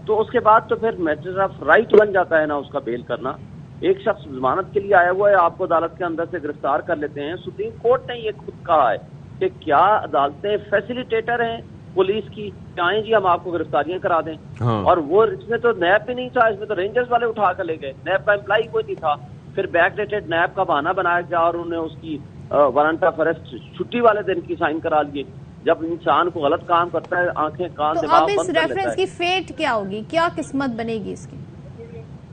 تو اس کے بعد تو پھر میٹر آف رائٹ بن جاتا ہے نا اس کا بیل کرنا. ایک شخص ضمانت کے لیے آیا ہوا ہے, آپ کو عدالت کے اندر سے گرفتار کر لیتے ہیں. سپریم کورٹ نے یہ خود کہا ہے کہ کیا عدالتیں فیسیلیٹیٹر ہیں پولیس کی, آئیں جی ہم آپ کو گرفتاریاں کرا دیں. اور وہ اس میں تو نیب بھی نہیں تھا, اس میں تو رینجرز والے اٹھا کر لے گئے, نیب کا امپلائی کوئی نہیں تھا. پھر بیک ڈیٹڈ نیب کا بہانہ بنایا گیا اور انہوں نے اس کی وارنٹ آف اریسٹ چھٹی والے دن کی سائن کرا لیے. جب انسان کو غلط کام کرتا ہے, آنکھیں کان دماغ بند کر لیتا ہے.
اب اس ریفرنس کی فیٹ کیا ہوگی, کیا قسمت بنے گی اس کی؟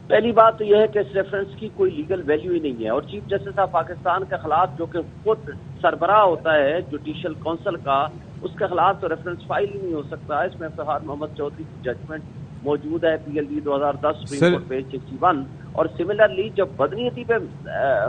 پہلی بات تو یہ ہے کہ اس ریفرنس کی کوئی لیگل ویلیو ہی نہیں ہے, اور چیف جسٹس آف پاکستان کے خلاف جو کہ خود سربراہ ہوتا ہے جوڈیشل کونسل کا, اس کے خلاف تو ریفرنس فائل ہی نہیں ہو سکتا. اس میں افتخار محمد چودھری کی ججمنٹ موجود ہے, PLD 2010 سپریم کورٹ پیج 61. اور سملرلی جب بدنیتی پہ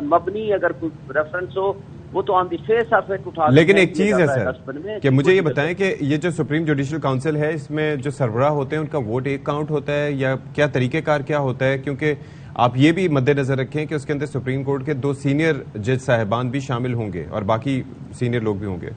مبنی اگر کوئی ریفرنس ہو وہ تو آن دی فیس آف اٹ اٹھا.
لیکن ایک چیز ہے سر کہ مجھے یہ بتائیں کہ یہ جو سپریم جوڈیشل کاؤنسل ہے, اس میں جو سربراہ ہوتے ہیں ان کا ووٹ ایک کاؤنٹ ہوتا ہے یا کیا طریقہ کار کیا ہوتا ہے؟ کیونکہ آپ یہ بھی مد نظر رکھیں کہ اس کے اندر سپریم کورٹ کے 2 سینئر جج صاحبان بھی شامل ہوں گے اور باقی سینئر لوگ بھی ہوں گے.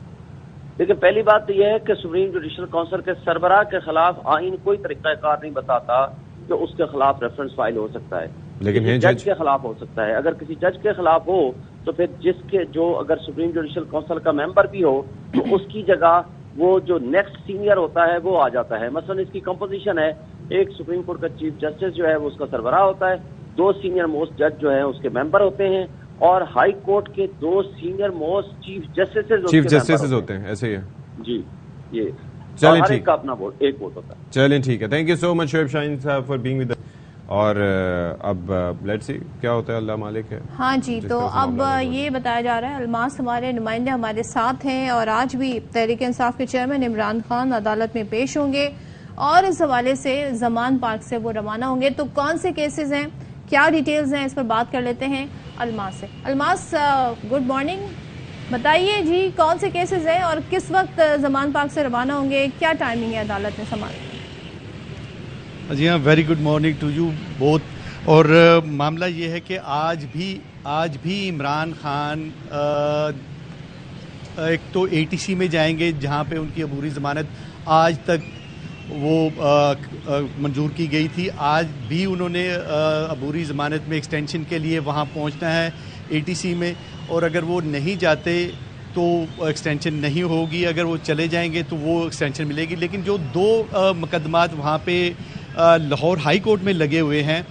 لیکن پہلی بات تو یہ ہے کہ سپریم جوڈیشل کونسل کے سربراہ کے خلاف آئین کوئی طریقہ کار نہیں بتاتا کہ اس کے خلاف ریفرنس فائل ہو سکتا ہے, لیکن جج کے خلاف ہو سکتا ہے. اگر کسی جج کے خلاف ہو تو پھر جس کے جو اگر سپریم جوڈیشل کونسل کا ممبر بھی ہو تو اس کی جگہ وہ جو نیکسٹ سینئر ہوتا ہے وہ آ جاتا ہے. مثلا اس کی کمپوزیشن ہے, ایک سپریم کورٹ کا چیف جسٹس جو ہے وہ اس کا سربراہ ہوتا ہے, 2 سینئر موسٹ جج جو ہیں اس کے ممبر ہوتے ہیں, اور ہائی کورٹ کے 2 سینئر موسٹ چیف جسٹس
ہوتے ہیں. ایسے ہی ہے
جی. یہ
چلیں ٹھیک
کا اپنا ووٹ ایک ووٹ ہوتا ہے.
چلیں ٹھیک ہے, تھینک یو سو مچ شعیب شاہین صاحب فار بینگ ود. اور اب لیٹس سی کیا ہوتا ہے, اللہ مالک ہے.
ہاں جی, تو اب یہ بتایا جا رہا ہے الماس ہمارے نمائندے ہمارے ساتھ ہیں اور آج بھی تحریک انصاف کے چیئرمین عمران خان عدالت میں پیش ہوں گے اور اس حوالے سے زمان پارک سے وہ روانہ ہوں گے. تو کون سے کیسز ہیں, کیا ڈیٹیلز ہیں, اس پر بات کر لیتے ہیں الماس سے. الماس گڈ مارننگ, بتائیے جی کون سے کیسز ہیں اور کس وقت زمان پارک سے روانہ ہوں گے, کیا ٹائمنگ ہے عدالت میں سماعت؟
جی ہاں, very good morning to you both. اور معاملہ یہ ہے کہ آج بھی عمران خان ایک تو ATC میں جائیں گے جہاں پہ ان کی عبوری ضمانت آج تک وہ منظور کی گئی تھی. آج بھی انہوں نے عبوری ضمانت میں ایکسٹینشن کے لیے وہاں پہنچنا ہے ATC میں, اور اگر وہ نہیں جاتے تو ایکسٹینشن نہیں ہوگی, اگر وہ چلے جائیں گے تو وہ ایکسٹینشن ملے گی. لیکن جو 2 مقدمات وہاں پہ لاہور ہائی کورٹ میں لگے ہوئے ہیں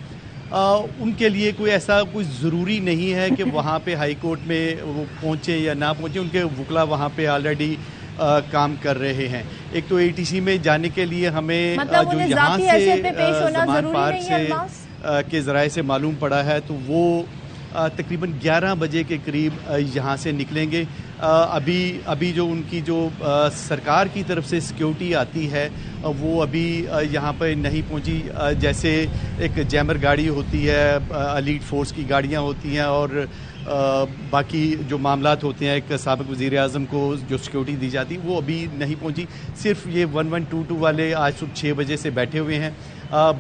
ان کے لیے کوئی ضروری نہیں ہے کہ وہاں پہ ہائی کورٹ میں وہ پہنچیں یا نہ پہنچیں. ان کے وکلا وہاں پہ آلریڈی کام کر رہے ہیں. ایک تو ATC میں جانے کے لیے ہمیں جو یہاں سے زمان پارک سے کے ذرائع سے معلوم پڑا ہے تو وہ تقریباً 11 بجے کے قریب یہاں سے نکلیں گے. ابھی جو ان کی جو سرکار کی طرف سے سیکیورٹی آتی ہے وہ ابھی یہاں پہ نہیں پہنچی. جیسے ایک جیمر گاڑی ہوتی ہے, ایلیٹ فورس کی گاڑیاں ہوتی ہیں, اور باقی جو معاملات ہوتے ہیں ایک سابق وزیر اعظم کو جو سیکورٹی دی جاتی وہ ابھی نہیں پہنچی. صرف یہ 1122 والے آج صبح 6 بجے سے بیٹھے ہوئے ہیں.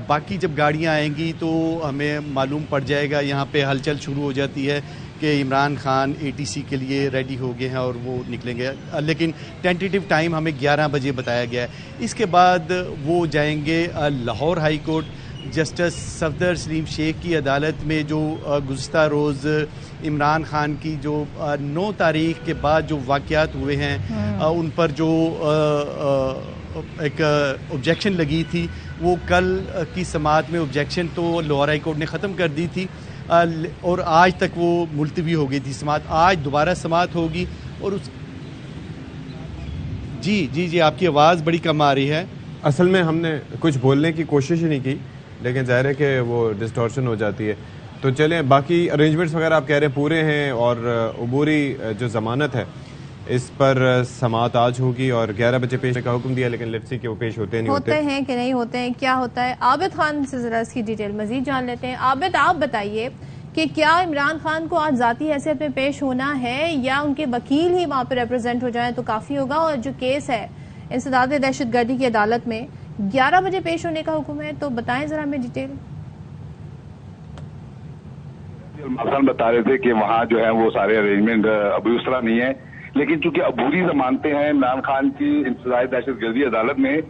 باقی جب گاڑیاں آئیں گی تو ہمیں معلوم پڑ جائے گا. یہاں پہ ہلچل شروع ہو جاتی ہے کہ عمران خان ATC کے لیے ریڈی ہو گئے ہیں اور وہ نکلیں گے, لیکن ٹینٹیٹیو ٹائم ہمیں 11 بجے بتایا گیا ہے. اس کے بعد وہ جائیں گے Lahore High Court. Justice Safdar Salim Sheikh کی عدالت میں جو گزشتہ روز عمران خان کی جو 9 تاریخ کے بعد جو واقعات ہوئے ہیں ان پر جو ایک آبجیکشن لگی تھی, وہ کل کی سماعت میں آبجیکشن تو لاہور ہائی کورٹ نے ختم کر دی تھی اور آج تک وہ ملتوی ہو گئی تھی سماعت. آج دوبارہ سماعت ہوگی اور اس جی آپ کی آواز بڑی کم آ رہی ہے.
اصل میں ہم نے کچھ بولنے کی کوشش ہی نہیں کی, لیکن ظاہر ہے کہ وہ ڈسٹورشن ہو جاتی ہے. تو چلیں, باقی ارینجمنٹس وغیرہ آپ کہہ رہے ہیں پورے ہیں, اور عبوری جو ضمانت ہے اس پر سماعت آج ہوگی اور 11 بجے پیش کا حکم دیا, لیکن لیٹس سی کہ وہ پیش ہوتے
ہیں کہ نہیں ہوتے ہیں, کیا ہوتا ہے. عابد خان سے ذرا اس کی ڈیٹیل مزید جان لیتے ہیں. عابد, آپ بتائیے کہ کیا عمران خان کو آج ذاتی حیثیت میں پیش ہونا ہے یا ان کے وکیل ہی وہاں پہ ریپرزینٹ ہو جائیں تو کافی ہوگا, اور جو کیس ہے انسداد دہشت گردی کی عدالت میں 11 بجے پیش ہونے کا حکم ہے, تو بتائیں ذرا ہمیں ڈیٹیل.
بتا رہے تھے کہ وہاں جو ہے وہ سارے ارینجمنٹ ابھی اس طرح نہیں ہے, لیکن چونکہ عبوری ضمانتیں ہیں عمران خان کی انسداد دہشت گردی عدالت میں,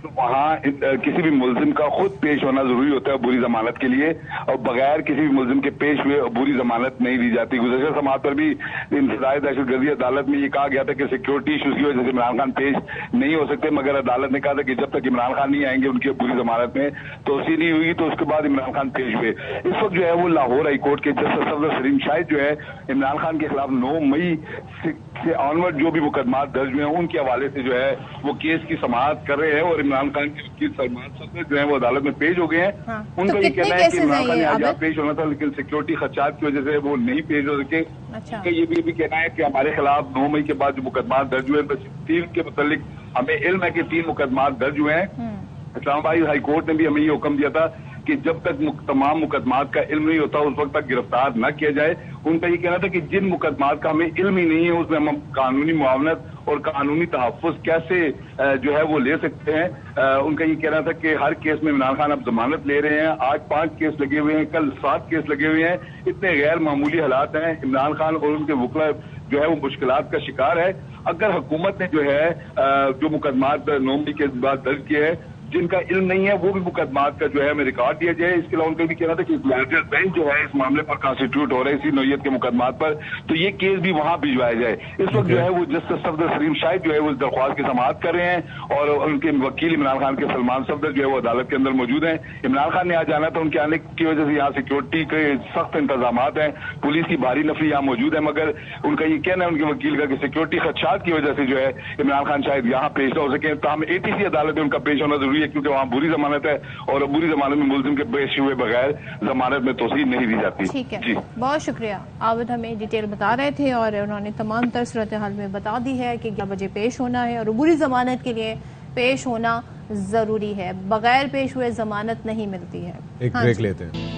تو وہاں کسی بھی ملزم کا خود پیش ہونا ضروری ہوتا ہے عبوری ضمانت کے لیے, اور بغیر کسی بھی ملزم کے پیش ہوئے عبوری ضمانت نہیں دی جاتی. گزشتہ سماعت پر بھی انسداد دہشت گردی عدالت میں یہ کہا گیا تھا کہ سیکورٹی ایشوز کی وجہ سے عمران خان پیش نہیں ہو سکتے, مگر عدالت نے کہا تھا کہ جب تک عمران خان نہیں آئیں گے ان کی عبوری ضمانت میں توسیع نہیں ہوئی, تو اس کے بعد عمران خان پیش ہوئے. اس وقت جو ہے وہ لاہور ہائی کورٹ کے جسٹس صفدر سلیم شاہد جو ہے عمران خان کے خلاف 9 مئی سے آنورڈ جو بھی مقدمات درج ہوئے ہیں ان کے حوالے سے جو ہے وہ کیس کی سماعت کر رہے ہیں, اور عمران خان کی وکیل سلمان صفدر جو ہے وہ عدالت میں پیش ہو گئے ہیں. ان کا یہ کہنا ہے کہ عمران خان نے آج پیش ہونا تھا, لیکن سیکورٹی خدشات کی وجہ سے وہ نہیں پیش ہو سکے. ان کا یہ بھی کہنا ہے کہ ہمارے خلاف 9 مئی کے بعد جو مقدمات درج ہوئے ہیں, 3 کے متعلق ہمیں علم ہے کہ 3 مقدمات درج ہوئے ہیں. اسلام آباد ہائی کورٹ نے بھی ہمیں یہ حکم دیا تھا کہ جب تک تمام مقدمات کا علم نہیں ہوتا اس وقت تک گرفتار نہ کیا جائے. ان کا یہ کہنا تھا کہ جن مقدمات کا ہمیں علم ہی نہیں ہے اس میں ہم قانونی معاونت اور قانونی تحفظ کیسے جو ہے وہ لے سکتے ہیں. ان کا یہ کہنا تھا کہ ہر کیس میں عمران خان اب ضمانت لے رہے ہیں. آج 5 کیس لگے ہوئے ہیں, کل 7 کیس لگے ہوئے ہیں. اتنے غیر معمولی حالات ہیں. عمران خان اور ان کے وکلا جو ہے وہ مشکلات کا شکار ہے. اگر حکومت نے جو ہے جو مقدمات 9 مئی کے بعد درج کیے ہیں جن کا علم نہیں ہے وہ بھی مقدمات کا جو ہے ہمیں ریکارڈ دیا جائے. اس کے علاوہ ان کا بھی کہنا تھا کہ لارجر بینچ جو ہے اس معاملے پر کانسٹیٹیوٹ ہو رہا ہے اسی نوعیت کے مقدمات پر, تو یہ کیس بھی وہاں بھجوایا جائے. اس وقت جو ہے وہ جسٹس صفدر سلیم شاہد جو ہے وہ اس درخواست کی سماعت کر رہے ہیں, اور ان کے وکیل عمران خان کے سلمان صفدر جو ہے وہ عدالت کے اندر موجود ہیں. عمران خان نے آج جانا تھا, ان کے آنے کی وجہ سے یہاں سیکورٹی کے سخت انتظامات ہیں, پولیس کی بھاری نفری یہاں موجود ہے, مگر ان کا یہ کہنا ہے ان کے وکیل کا کہ سیکورٹی خدشات کی وجہ سے جو ہے عمران خان شاید یہاں پیش نہ ہو سکے. تاہم ATC عدالت میں ان کا پیش ہونا ضروری ہے کیونکہ وہاں بری ضمانت ہے, اور عبوری ضمانت میں ملزم کے پیش ہوئے بغیر ضمانت میں توسیع نہیں دی جاتی.
ٹھیک ہے, بہت شکریہ. عابد ہمیں ڈیٹیل بتا رہے تھے اور انہوں نے تمام تر صورتحال میں بتا دی ہے کہ 11 بجے پیش ہونا ہے اور عبوری ضمانت کے لیے پیش ہونا ضروری ہے, بغیر پیش ہوئے ضمانت نہیں ملتی ہے.
ایک بریک لیتے ہیں.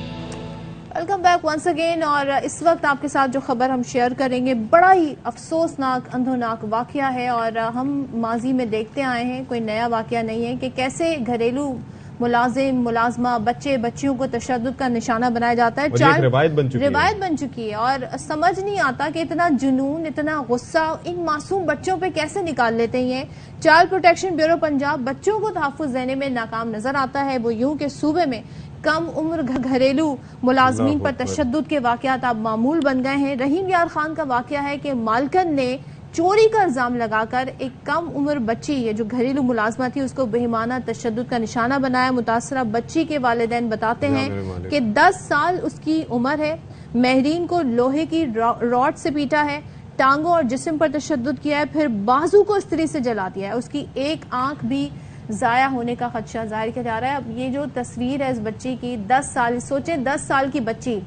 Welcome back once again. اور اس وقت آپ کے ساتھ جو خبر ہم شیئر کریں گے بڑا ہی افسوسناک اندھوناک واقعہ ہے, اور ہم ماضی میں دیکھتے آئے ہیں, کوئی نیا واقعہ نہیں ہے کہ کیسے گھریلو ملازم ملازمہ بچے بچیوں کو تشدد کا نشانہ بنایا جاتا ہے.
روایت
بن چکی ہے, اور سمجھ نہیں آتا کہ اتنا جنون اتنا غصہ ان معصوم بچوں پہ کیسے نکال لیتے ہیں. چائلڈ پروٹیکشن بیورو پنجاب بچوں کو تحفظ دینے میں ناکام نظر آتا ہے. وہ یوں کہ صوبے میں کم عمر گھریلو ملازمین پر تشدد کے واقعات اب معمول بن گئے ہیں. رحیم یار خان کا واقعہ ہے کہ مالکن نے چوری کا الزام لگا کر ایک کم عمر بچی یہ جو گھریلو ملازمہ تھی اس کو بہیمانہ تشدد کا نشانہ بنایا. متاثرہ بچی کے والدین بتاتے ہیں کہ 10 سال اس کی عمر ہے. مہرین کو لوہے کی راڈ سے پیٹا ہے, ٹانگوں اور جسم پر تشدد کیا ہے, پھر بازو کو استری سے جلا دیا ہے. اس کی ایک آنکھ بھی ضائع ہونے کا خدشہ ظاہر کیا جا رہا ہے. اب یہ جو تصویر ہے اس بچی کی 10 سال, سوچیں 10 سال کی بچی,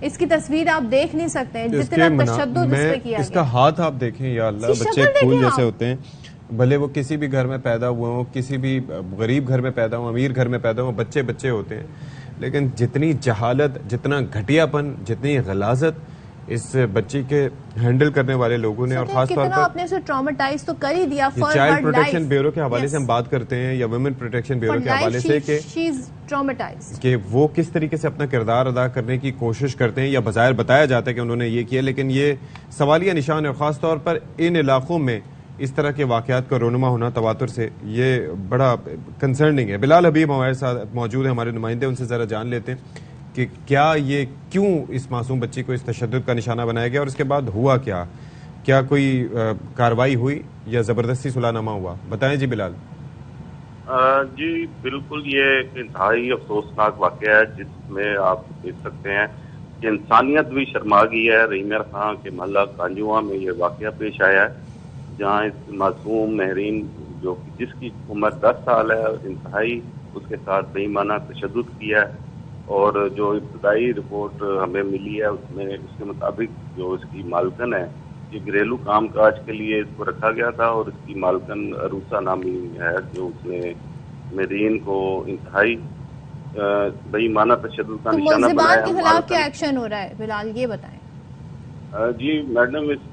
اس کی تصویر آپ دیکھ نہیں سکتے ہیں جتنا تشدد اس پہ کیا گیا.
اس کا ہاتھ آپ دیکھیں, یا اللہ, بچے پھول جیسے ہوتے ہیں, بھلے وہ کسی بھی گھر میں پیدا ہوئے ہوں, کسی بھی غریب گھر میں پیدا ہوں, امیر گھر میں پیدا ہوں, بچے بچے ہوتے ہیں, لیکن جتنی جہالت, جتنا گھٹیا پن, جتنی غلاظت اس بچی کے ہینڈل کرنے والے لوگوں نے، اور خاص طور پر
آپ نے اسے ٹرامیٹائز تو کر ہی دیا فار
چائلڈ پروٹیکشن بیورو کے حوالے سے ہم بات کرتے ہیں، یا ویمن پروٹیکشن بیورو کے حوالے سے، کہ وہ کس طریقے سے اپنا کردار ادا کرنے کی کوشش کرتے ہیں، یا بظاہر بتایا جاتا ہے کہ انہوں نے یہ کیا، لیکن یہ سوالیہ نشان ہے، اور خاص طور پر ان علاقوں میں اس طرح کے واقعات کا رونما ہونا تواتر سے، یہ بڑا کنسرننگ ہے۔ بلال حبیب ہمارے ساتھ موجود ہیں، ہمارے نمائندے، ان سے ذرا جان لیتے ہیں کہ کیا یہ کیوں اس معصوم بچی کو اس تشدد کا نشانہ بنایا گیا، اور اس کے بعد ہوا کیا کوئی کارروائی ہوئی یا زبردستی صلح نامہ ہوا؟ بتائیں جی بلال۔
جی بالکل، یہ ایک انتہائی افسوسناک واقعہ ہے جس میں آپ دیکھ سکتے ہیں کہ انسانیت بھی شرما گئی ہے۔ رحیمر خان کے محلہ کانجواں میں یہ واقعہ پیش آیا ہے، جہاں اس معصوم مہرین جس کی عمر 10 سال ہے، انتہائی اس کے ساتھ بے ایمانہ تشدد کیا ہے، اور جو ابتدائی رپورٹ ہمیں ملی ہے اس کے مطابق جو اس کی مالکن ہے، یہ گھریلو کام کاج کے لیے اس کو رکھا گیا تھا، اور اس کی مالکن عروسہ نامی ہے، جو اس نے مہرین کو انتہائی بے ایمانہ تشدد کا نشانہ بنایا۔
ملزمان کے خلاف کیا ایکشن ہو رہا ہے بلال، یہ بتائیں۔
جی میڈم، اس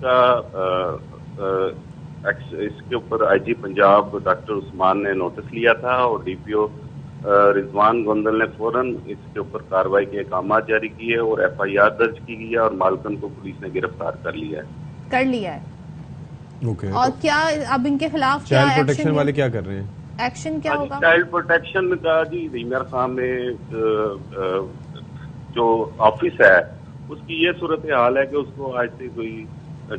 کے اوپر آئی جی پنجاب ڈاکٹر عثمان نے نوٹس لیا تھا، اور ڈی پی او رضوان گوندل نے فوراً اس کے اوپر کارروائی کے احکامات جاری کیے، اور ایف آئی آر درج کی گئی ہے، اور مالکن کو پولیس نے گرفتار کر لیا ہے۔
اور کیا اب ان کے خلاف
چائلڈ پروٹیکشن والے کیا کر رہے ہیں؟
ایکشن کیا ہوگا؟
چائلڈ پروٹیکشن کا جی رحیمر خان میں جو آفس ہے اس کی یہ صورتحال ہے کہ اس کو آج سے کوئی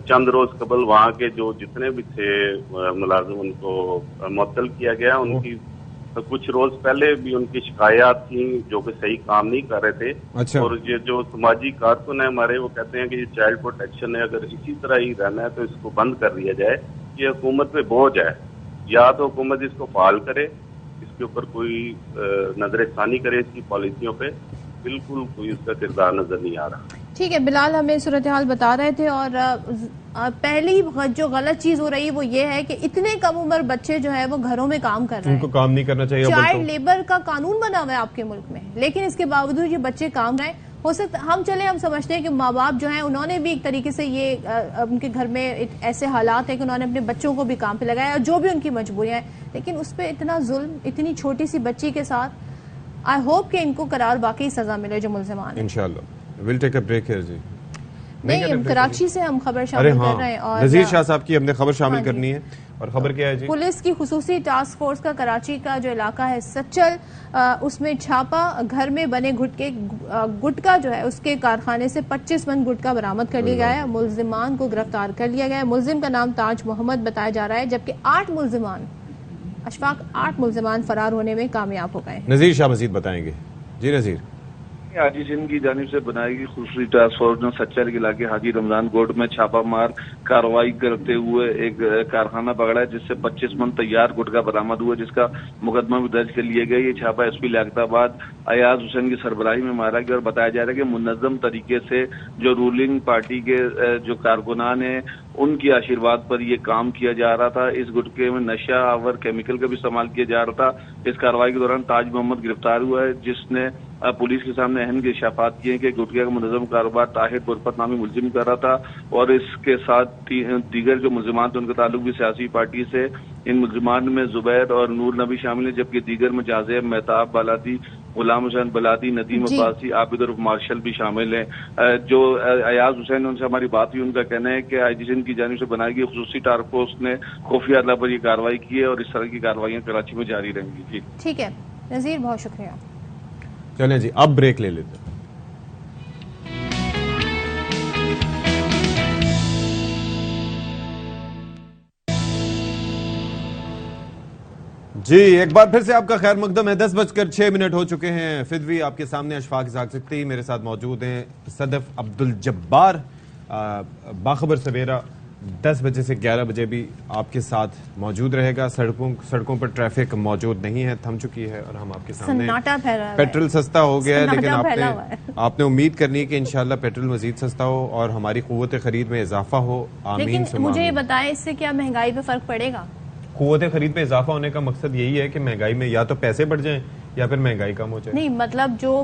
چند روز قبل وہاں کے جو جتنے بھی تھے ملازم ان کو معطل کیا گیا۔ ان کی کچھ روز پہلے بھی ان کی شکایات تھیں جو کہ صحیح کام نہیں کر رہے تھے، اور یہ جو سماجی کارکن ہیں ہمارے، وہ کہتے ہیں کہ یہ چائلڈ پروٹیکشن ہے، اگر اسی طرح ہی رہنا ہے تو اس کو بند کر دیا جائے، یہ حکومت پہ بوجھ ہے، یا تو حکومت اس کو فعال کرے، اس کے اوپر کوئی نظر ثانی کرے، اس کی پالیسیوں پہ بالکل کوئی اس کا کردار نظر نہیں آ رہا۔
ٹھیک ہے، بلال ہمیں صورتحال بتا رہے تھے، اور پہلی جو غلط چیز ہو رہی ہے وہ یہ ہے کہ اتنے کم عمر بچے جو ہے وہ گھروں میں کام کر رہے ہیں،
ان کو کام نہیں کرنا چاہیے۔
چائلڈ لیبر کا قانون بنا ہوا ہے آپ کے ملک میں، لیکن اس کے باوجود یہ بچے کام رہے ہیں۔ ہو سکتا ہم سمجھتے ہیں کہ ماں باپ جو ہیں انہوں نے بھی ایک طریقے سے یہ ان کے گھر میں ایسے حالات ہیں کہ انہوں نے اپنے بچوں کو بھی کام پہ لگایا، اور جو بھی ان کی مجبوریاں ہیں، لیکن اس پہ اتنا ظلم اتنی چھوٹی سی بچی کے ساتھ، آئی ہوپ کہ ان کو قرار واقعی سزا ملے جو ملزمان ہیں۔
انشاءاللہ۔ We'll take a break here جی۔
نہیں، کراچی سے ہم خبر شامل کر رہے ہیں، اور
نذیر شاہ صاحب کی ہم نے خبر شامل کرنی ہے، اور خبر کیا ہے جی؟
پولیس کی خصوصی ٹاسک فورس کا کراچی کا جو علاقہ ہے سچل، اس میں چھاپا، گھر میں بنے گٹکا جو ہے اس کے کارخانے سے 25 من گٹکا برآمد کر لیا گیا ہے، ملزمان کو گرفتار کر لیا گیا ہے۔ ملزم کا نام تاج محمد بتایا جا رہا ہے، جبکہ 8 ملزمان فرار ہونے میں کامیاب ہو گئے ہیں۔
نذیر شاہ مزید بتائیں گے جی۔ نذیر،
حاجی سندھ کی جانب سے بنائی گئی خصوصی ٹاسک فورس نے سچر کے علاقے حاجی رمضان گوٹ میں چھاپا مار کارروائی کرتے ہوئے ایک کارخانہ پکڑا ہے، جس سے 25 من تیار گٹکا برآمد ہوا، جس کا مقدمہ بھی درج کر لیا گیا۔ یہ چھاپا ایس پی لیاقت آباد ایاز حسین کی سربراہی میں مارا گیا، اور بتایا جا رہا ہے کہ منظم طریقے سے جو رولنگ پارٹی کے جو کارکنان ہیں ان کی آشیرواد پر یہ کام کیا جا رہا تھا۔ اس گٹکے میں نشہ آور کیمیکل کا بھی استعمال کیا جا رہا تھا۔ اس کارروائی کے دوران تاج محمد گرفتار ہوا ہے، جس نے پولیس کے سامنے اہم انکشافات کیے ہیں کہ گٹکے کا منظم کاروبار طاہر برفت نامی ملزم کر رہا تھا، اور اس کے ساتھ دیگر جو ملزمان تھے ان کا تعلق بھی سیاسی پارٹی سے۔ ان ملزمان میں زبیر اور نور نبی شامل ہیں، جبکہ دیگر میں جازیب، مہتاب بلادی، غلام حسین بلادی، ندیم عباسی، عابد اور مارشل بھی شامل ہیں۔ جو ایاز حسین ان سے ہماری بات ہوئی، ان کا کہنا ہے کہ آئی جی سندھ کی جانب سے بنائی گئی خصوصی ٹاسک فورس نے خفیہ اطلاع پر یہ کارروائی کی ہے، اور اس طرح کی کارروائیاں کراچی میں جاری رہیں گی۔ جی
ٹھیک ہے نذیر، بہت شکریہ۔
چلیں جی، اب بریک لے لیتے ہیں۔ جی ایک بار پھر سے آپ کا خیر مقدم ہے۔ 10:06 ہو چکے ہیں۔ فدوی آپ کے سامنے، اشفاق اسحاق سکتی میرے ساتھ موجود ہیں، صدف عبدالجبار باخبر سویرا 10 بجے سے 11 بجے بھی آپ کے ساتھ موجود رہے گا۔ سڑکوں پر ٹریفک موجود نہیں ہے، تھم چکی ہے، اور ہم آپ کے سامنے پیٹرول سستا ہو گیا ہے، لیکن آپ نے امید کرنی ہے کہ انشاءاللہ پیٹرول مزید سستا ہو اور ہماری قوت خرید میں اضافہ ہو۔ آمین۔
لیکن مجھے یہ بتائیں، اس سے کیا مہنگائی پہ فرق پڑے گا؟
قوت خرید میں اضافہ ہونے کا مقصد یہی ہے کہ مہنگائی میں یا تو پیسے بڑھ جائیں یا پھر مہنگائی کم ہو جائے۔
نہیں، مطلب جو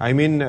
I mean,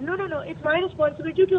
no, it's my responsibility to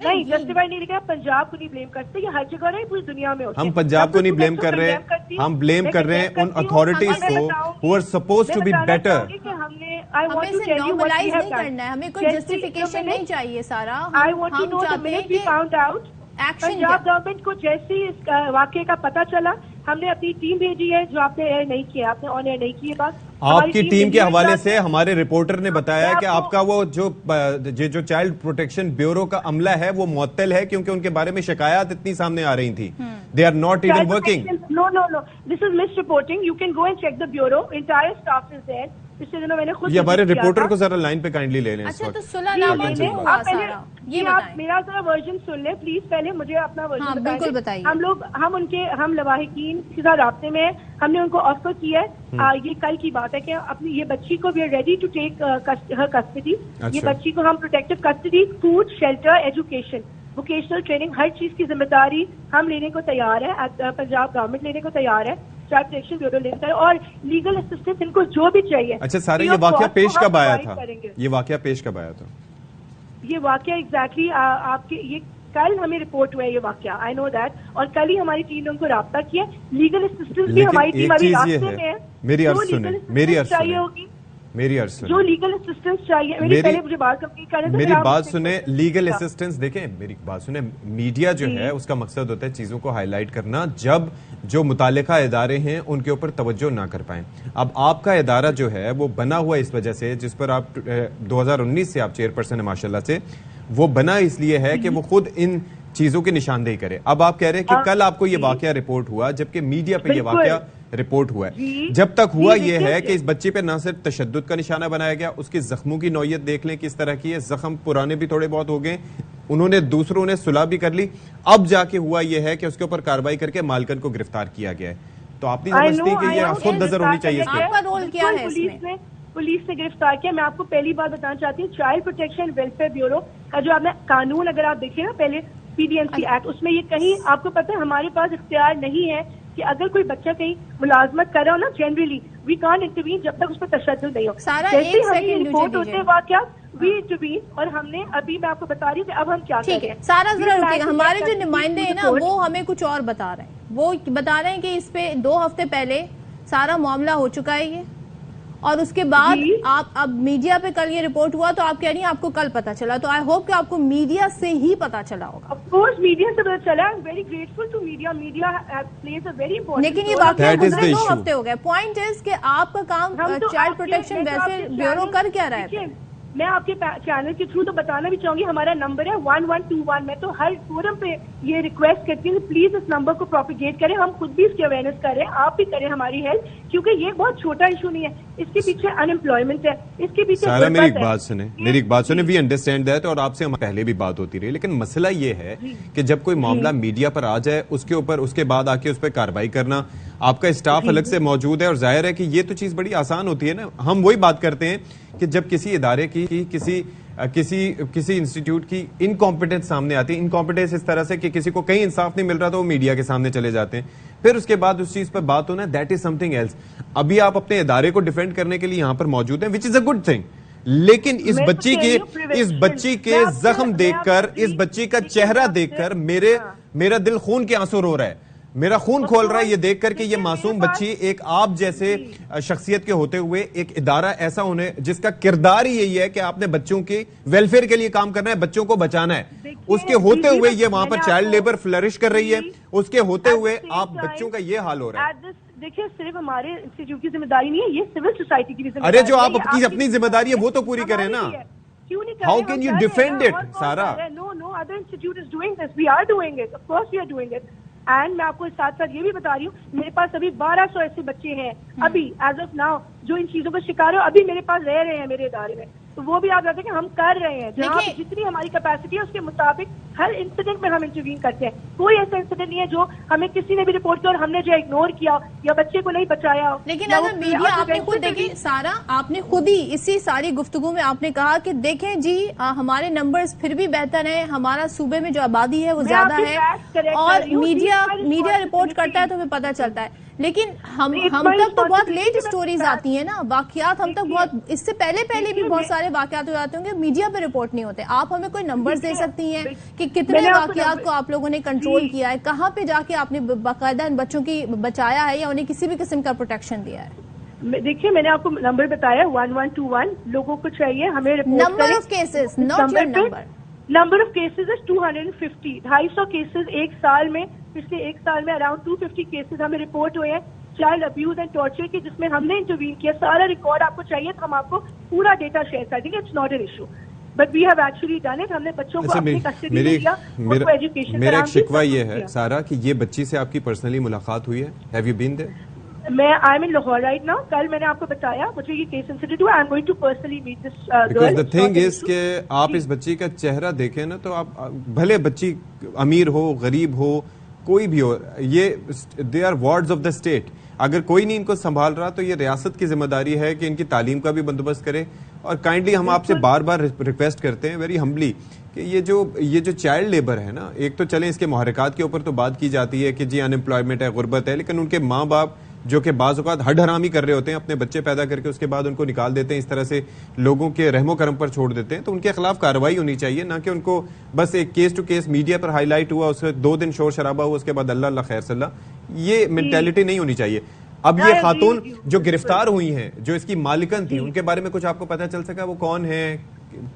نہیں جسٹیفائی نہیں لکھا, پنجاب کو نہیں بلیم کرتے, یہ ہر جگہ نہیں, پوری دنیا میں ہوتا ہے.
ہم پنجاب کو نہیں بلیم کر رہے ہیں, ہم بلیم کر رہے ہیں ان اتھارٹیز کو who are supposed to be better.
ہمیں اسے نارملائز نہیں کرنا ہے, ہمیں کوئی جسٹیفیکیشن نہیں چاہیے سارا. ہم چاہتے ہیں کہ
پنجاب گورنمنٹ کو جیسے اس واقعے کا پتہ چلا, ہم نے اپنی ٹیم بھیجی ہے, جو آپ نے ایئر نہیں کیا, آپ نے آن ایئر نہیں کی یہ بات.
آپ کی ٹیم کے حوالے سے ہمارے رپورٹر نے بتایا کہ آپ کا وہ جو چائلڈ پروٹیکشن بیورو کا عملہ ہے وہ معطل ہے کیونکہ ان کے بارے میں شکایات اتنی سامنے آ رہی تھی. They are not even working.
No. This is misreporting. You can go and check the bureau. Entire staff is there. پچھلے دنوں میں نے خود
یہ ہمارے رپورٹر کو ذرا لائن پہ کائنڈلی لے لیں.
اچھا تو صلح نامہ نہیں ہوا سارا, یہ بتائیں.
میرا ذرا ورژن سن لیں پلیز, پہلے مجھے اپنا ورژن
بالکل بتائیے.
ہم لواحقین کے ساتھ رابطے میں, ہم نے ان کو آفر کیا ہے, یہ کل کی بات ہے کہ اپنی یہ بچی کو we are ready to take her custody. یہ بچی کو ہم protective custody, food, shelter, education, vocational training, ہر چیز کی ذمہ داری ہم لینے کو تیار ہے, پنجاب گورنمنٹ لینے کو تیار ہے, چائلڈ پروٹیکشن بیورو لینے کو, اور لیگل اسسٹنس ان کو جو بھی چاہیے.
اچھا سارے یہ واقعہ پیش کب آیا تھا, یہ واقعہ پیش کب آیا تھا؟
یہ واقعہ ایگزیکٹلی آپ کے یہ کل ہمیں رپورٹ ہوا ہے یہ واقعہ, آئی نو دیٹ, اور کل ہی ہماری ٹیم نے ان کو رابطہ کیا. لیگل اسسٹنس بھی ہماری ٹیم ابھی رابطے میں ہے.
میری عرض سنیں, میری عرض سنیں,
جو لیگل اسسٹنس چاہیے, پہلے مجھے بات کمپلیٹ کرنے دیں.
میری بات سنیں, لیگل اسسٹنس دیکھیں, میری بات سنیں, میڈیا جو ہے اس کا مقصد ہوتا ہے چیزوں کو ہائی لائٹ کرنا جب جو متعلقہ ادارے ہیں ان کے اوپر توجہ نہ کر پائیں. اب آپ کا ادارہ جو ہے وہ بنا ہوا اس وجہ سے, جس پر آپ 2019 سے آپ چیئرپرسن ہیں ماشاءاللہ سے, وہ بنا اس لیے ہے کہ وہ خود ان چیزوں کی نشاندہی کرے. اب آپ کہہ رہے ہیں کہ کل آپ کو یہ واقعہ رپورٹ ہوا جبکہ میڈیا پہ یہ واقعہ رپورٹ ہوا ہے. جب تک ہوا یہ ہے کہ اس بچے پہ نہ صرف تشدد کا نشانہ بنایا گیا, اس کے زخموں کی نوعیت دیکھ لیں کس طرح کی ہے, زخم پرانے بھی تھوڑے بہت ہو گئے, انہوں نے دوسروں نے صلح بھی کر لی, اب جا کے ہوا یہ ہے کہ اس کے اوپر کارروائی کر کے مالکن کو گرفتار کیا گیا ہے. تو آپ نہیں سمجھتی کہ یہ خود نظر ہونی چاہیے اس
آپ کا رول کیا ہے اس میں؟
پولیس نے گرفتار کیا. میں آپ کو پہلی بات بتانا چاہتی ہوں, چائلڈ پروٹیکشن ویلفیئر بیورو کا جو آپ نے قانون اگر آپ دیکھیں نا پہلے PDMC ایکٹ, اس میں یہ کہیں آپ کو پتہ ہے ہمارے پاس اختیار نہیں ہے کہ اگر کوئی بچہ کہیں ملازمت کر رہا ہو نا, جنرلی وی کانٹ انٹروین جب تک اس پر تشدد نہیں ہو. جیسے ہمیں رپورٹ ہوتے واقعات وی انٹروین, اور ہم نے ابھی میں آپ کو بتا رہی ہوں کہ اب ہم کیا کر رہے ہیں.
سارا ذرا رکیے گا, ہمارے جو نمائندے ہیں نا وہ ہمیں کچھ اور بتا رہے ہیں. وہ بتا رہے ہیں کہ اس پہ 2 ہفتے پہلے سارا معاملہ ہو چکا ہے یہ, اور اس کے بعد آپ اب میڈیا پہ کل یہ رپورٹ ہوا تو آپ کہہ رہی ہیں آپ کو کل پتا چلا, تو آئی ہوپ کہ آپ کو میڈیا سے ہی پتا چلا ہوگا.
آف کورس میڈیا سے پتا چلا, I am very grateful to media, media please a very important.
لیکن یہ واقعہ گزرے 2 ہفتے ہو گئے. پوائنٹ از کہ آپ کا کام چائلڈ پروٹیکشن ویلفیئر بیورو کر کیا رہا ہے.
میں آپ کے چینل کے تھرو تو بتانا بھی چاہوں گی, ہمارا نمبر ہے 1121. میں تو ہر فورم پہ یہ ریکویسٹ کرتی ہوں پلیز اس نمبر کو پروپیگیٹ کریں, ہم خود بھی اس کی اویئرنیس کریں, آپ بھی کریں ہماری ہیلپ, کیونکہ یہ بہت چھوٹا ایشو نہیں ہے, اس کے پیچھے ان امپلائمنٹ ہے, اس کے پیچھے
سارا میری ایک بات سنیں, وی انڈرسٹینڈ دیٹ, اور آپ سے پہلے بھی بات ہوتی رہی, لیکن مسئلہ یہ ہے کہ جب کوئی معاملہ میڈیا پر آ جائے اس کے اوپر اس کے بعد آ کے اس پہ کارروائی کرنا, آپ کا اسٹاف الگ سے موجود ہے, اور ظاہر ہے کہ یہ تو چیز بڑی آسان ہوتی ہے نا. ہم وہی بات کرتے ہیں کہ جب کسی ادارے کی کسی انسٹیٹیوٹ کی انکمپیٹنس سامنے آتی ہے, انکمپیٹنس اس طرح سے کہ کسی کو کہیں انصاف نہیں مل رہا تو وہ میڈیا کے سامنے چلے جاتے ہیں, پھر اس کے بعد اس چیز پر بات ہونا, that is something else. ابھی آپ اپنے ادارے کو ڈیفینڈ کرنے کے لیے یہاں پر موجود ہیں, وچ از اے گڈ تھنگ, لیکن اس بچی کے زخم دیکھ کر, اس بچی کا چہرہ دیکھ کر میرا دل خون کے آنسو رو رہا ہے, میرا خون کھول رہا ہے یہ دیکھ کر کہ یہ معصوم بچی ایک آپ جیسے شخصیت کے ہوتے ہوئے ایک ادارہ ایسا ہونے جس کا کردار ہی یہی ہے کہ آپ نے بچوں کے ویلفیئر کے لیے کام کرنا ہے, بچوں کو بچانا ہے, اس کے ہوتے ہوئے یہ وہاں پر چائلڈ لیبر فلرش کر رہی ہے, اس کے ہوتے ہوئے آپ بچوں کا یہ حال ہو رہا ہے.
دیکھیں صرف ہمارے انسٹیٹیوٹ کی ذمہ داری نہیں ہے, یہ سول سوسائٹی کی بھی ذمہ داری
ہے. ارے جو آپ اپنی ذمہ داری ہے وہ تو پوری کریں نا. How can you defend it, Sara?
No, other institute is doing this. We are doing it. Of course we are doing it. And میں آپ کو ساتھ ساتھ یہ بھی بتا رہی ہوں, میرے پاس ابھی 1200 ایسے بچے ہیں ابھی ایز آف ناؤ جو ان چیزوں کا شکار ہو, ابھی میرے پاس رہ رہے ہیں میرے ادارے میں. تو وہ بھی آپ جاتے ہیں کہ ہم کر رہے ہیں, جہاں جتنی ہماری کیپیسٹی ہے اس کے مطابق ہر انسیڈنٹ میں ہم انٹروین کرتے ہیں. کوئی ایسا انسیڈنٹ نہیں ہے جو ہمیں کسی نے بھی رپورٹ کیا اور ہم نے جو اگنور کیا یا بچے کو نہیں بچایا.
لیکن اگر میڈیا, آپ نے خود دیکھیں سارا, آپ نے خود ہی اسی ساری گفتگو میں آپ نے کہا کہ دیکھیں جی ہمارے نمبرز پھر بھی بہتر ہیں, ہمارا صوبے میں جو آبادی ہے وہ زیادہ ہے, اور میڈیا رپورٹ کرتا ہے تو ہمیں پتہ چلتا ہے, لیکن ہم تک تو بہت لیٹ سٹوریز آتی ہیں نا, واقعات ہم تک بہت اس سے پہلے بھی بہت سارے واقعات ہو جاتے ہوں گے, میڈیا پہ رپورٹ نہیں ہوتے. آپ ہمیں کوئی نمبرز دے سکتی ہیں کہ کہ کتنے واقعات کو آپ لوگوں نے کنٹرول کیا ہے, کہاں پہ جا کے آپ نے باقاعدہ ان بچوں کی بچایا ہے یا انہیں کسی بھی قسم کا پروٹیکشن دیا ہے؟
دیکھیے میں نے آپ کو نمبر بتایا 1121 لوگوں کو چاہیے ہمیں
number of cases, not your number.
Number of cases ہے 250, 250 کیسز ایک سال میں, پچھلے ایک سال میں اراؤنڈ 250 کیسز ہمیں رپورٹ ہوئے ہیں چائلڈ ابیوز اینڈ ٹارچر کے, جس میں ہم نے انٹروین کیا. سارا ریکارڈ آپ کو چاہیے تو ہم آپ کو پورا ڈیٹا شیئر کر دیں گے, it's not an issue, but we have actually done it. ہم نے بچوں کو اپنی کسٹڈی میں لیا, ان کو ایجوکیشن.
میرا ایک شکوہ یہ ہے سارا کہ یہ بچی سے آپ کی پرسنلی ملاقات ہوئی ہے, ہیو یو بین دیئر؟
میں I am in Lahore right now. کل میں نے آپ کو بتایا مجھے یہ کیس سینسٹیو ہے, I am going to personally meet this girl.
Because the thing is کہ آپ اس بچی کا چہرہ دیکھیں نا تو آپ بھلے بچی امیر ہو غریب ہو کوئی بھی ہو, یہ they are wards of the state. اگر کوئی نہیں ان کو سنبھال رہا تو یہ ریاست کی ذمہ داری ہے کہ ان کی تعلیم کا بھی بندوبست کرے. اور کائنڈلی ہم آپ سے بار بار ریکویسٹ کرتے ہیں ویری ہمبلی کہ یہ جو چائلڈ لیبر ہے نا, ایک تو چلیں اس کے محرکات کے اوپر تو بات کی جاتی ہے کہ جی ان امپلائمنٹ ہے, غربت ہے, لیکن ان کے ماں باپ جو کہ بعض اوقات ہڈ حرامی کر رہے ہوتے ہیں, اپنے بچے پیدا کر کے اس کے بعد ان کو نکال دیتے ہیں, اس طرح سے لوگوں کے رحم و کرم پر چھوڑ دیتے ہیں, تو ان کے خلاف کارروائی ہونی چاہیے, نہ کہ ان کو بس ایک کیس ٹو کیس میڈیا پر ہائی لائٹ ہوا, اس سے 2 دن شور شرابہ ہوا, اس کے بعد اللہ اللہ خیر صلی اللہ, یہ مینٹیلٹی نہیں ہونی چاہیے. اب یہ خاتون جو گرفتار ہوئی ہیں, جو اس کی مالکن تھی, ان کے بارے میں کچھ آپ کو پتہ چل سکا وہ کون ہیں,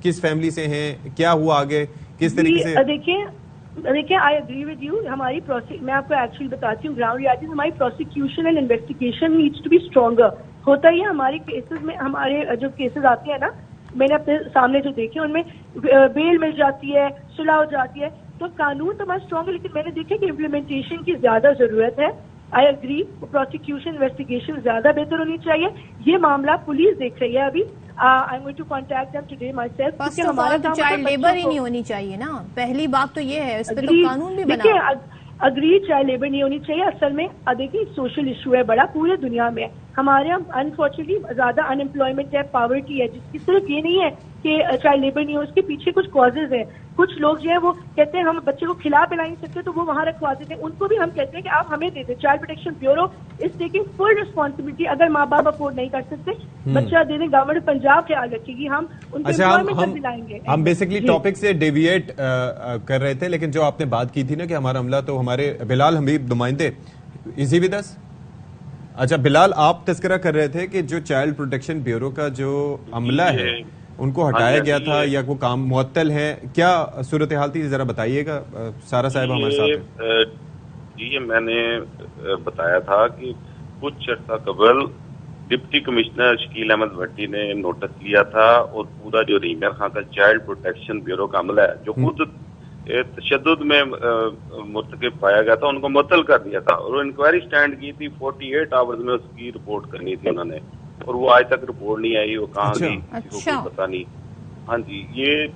کس فیملی سے ہیں, کیا ہوا آگے, کس طریقے سے؟
دیکھیے آئی اگری ود یو. ہماری میں آپ کو ایکچولی بتاتی ہوں گراؤنڈ ریالٹی, ہماری prosecution and investigation needs to be stronger. ہوتا ہی ہے ہمارے کیسز میں, ہمارے جو کیسز آتے ہیں نا, میں نے اپنے سامنے جو دیکھے ان میں بیل مل جاتی ہے, صلح ہو جاتی ہے, تو قانون تو ہمارا اسٹرانگ ہے, لیکن میں نے دیکھا کہ امپلیمنٹیشن کی زیادہ ضرورت ہے. آئی اگری, پروسیکیوشن انویسٹیگیشن زیادہ بہتر ہونی چاہیے. یہ معاملہ پولیس دیکھ رہی ہے ابھی. I'm going to contact them today myself.
First of all تو چائلڈ لیبر ہی نہیں ہونی چاہیے نا, پہلی بات تو یہ ہے, اس پہ تو قانون بھی بنا.
اگری چائلڈ لیبر نہیں ہونی چاہیے. اصل میں دیکھیے سوشل ایشو ہے بڑا پورے دنیا میں. ہمارے یہاں انفارچونیٹلی زیادہ ان امپلائمنٹ ہے, پاورٹی ہے, جس کی صرف یہ نہیں ہے کہ چائلڈ لیبر نہیں ہو, اس کے پیچھے کچھ کازز ہیں. کچھ لوگ جو ہے وہ کہتے ہیں ہم بچے کو کھلا پلا نہیں سکتے تو وہ وہاں رکھوا دیتے ہیں, ان کو بھی ہم کہتے ہیں کہ آپ ہمیں دے دیں. چائلڈ پروٹیکشن بیورو اس ٹیکنگ فل ریسپانسبلٹی. اگر ماں باپ افورڈ نہیں کر سکتے بچہ دے دیں, گورنمنٹ پنجاب خیال رکھے گی, ہم ان کو امپلائمنٹ دلائیں گے.
ہم بیسکلی ٹاپک سے ڈیویٹ کر رہے تھے, لیکن جو آپ نے بات کی تھی نا کہ ہمارا عملہ, تو ہمارے بلال حبیب نمائندے ایزی ود اس. اچھا بلال, آپ تذکرہ کر رہے تھے کہ جو چائلڈ پروٹیکشن بیورو کا جو عملہ ہے ان کو ہٹایا گیا تھا یا وہ کام معطل ہے, کیا صورتحال تھی ذرا بتائیے گا. سارا صاحب ہمارے ساتھ ہیں.
جی یہ میں نے بتایا تھا کہ کچھ عرصہ قبل ڈپٹی کمشنر شکیل احمد بھٹی نے نوٹس لیا تھا, اور پورا جو ریمیر خان کا چائلڈ پروٹیکشن بیورو کا عملہ ہے جو خود تشدد میں مرتکب پایا گیا تھا, ان کو معطل کر دیا تھا, اور انکوائری سٹینڈ کی تھی 48 آورز میں اس کی رپورٹ کرنی تھی انہوں نے, اور وہ آج تک رپورٹ نہیں آئی, وہ کہاں گئی کوئی پتا نہیں. ہاں جی, یہ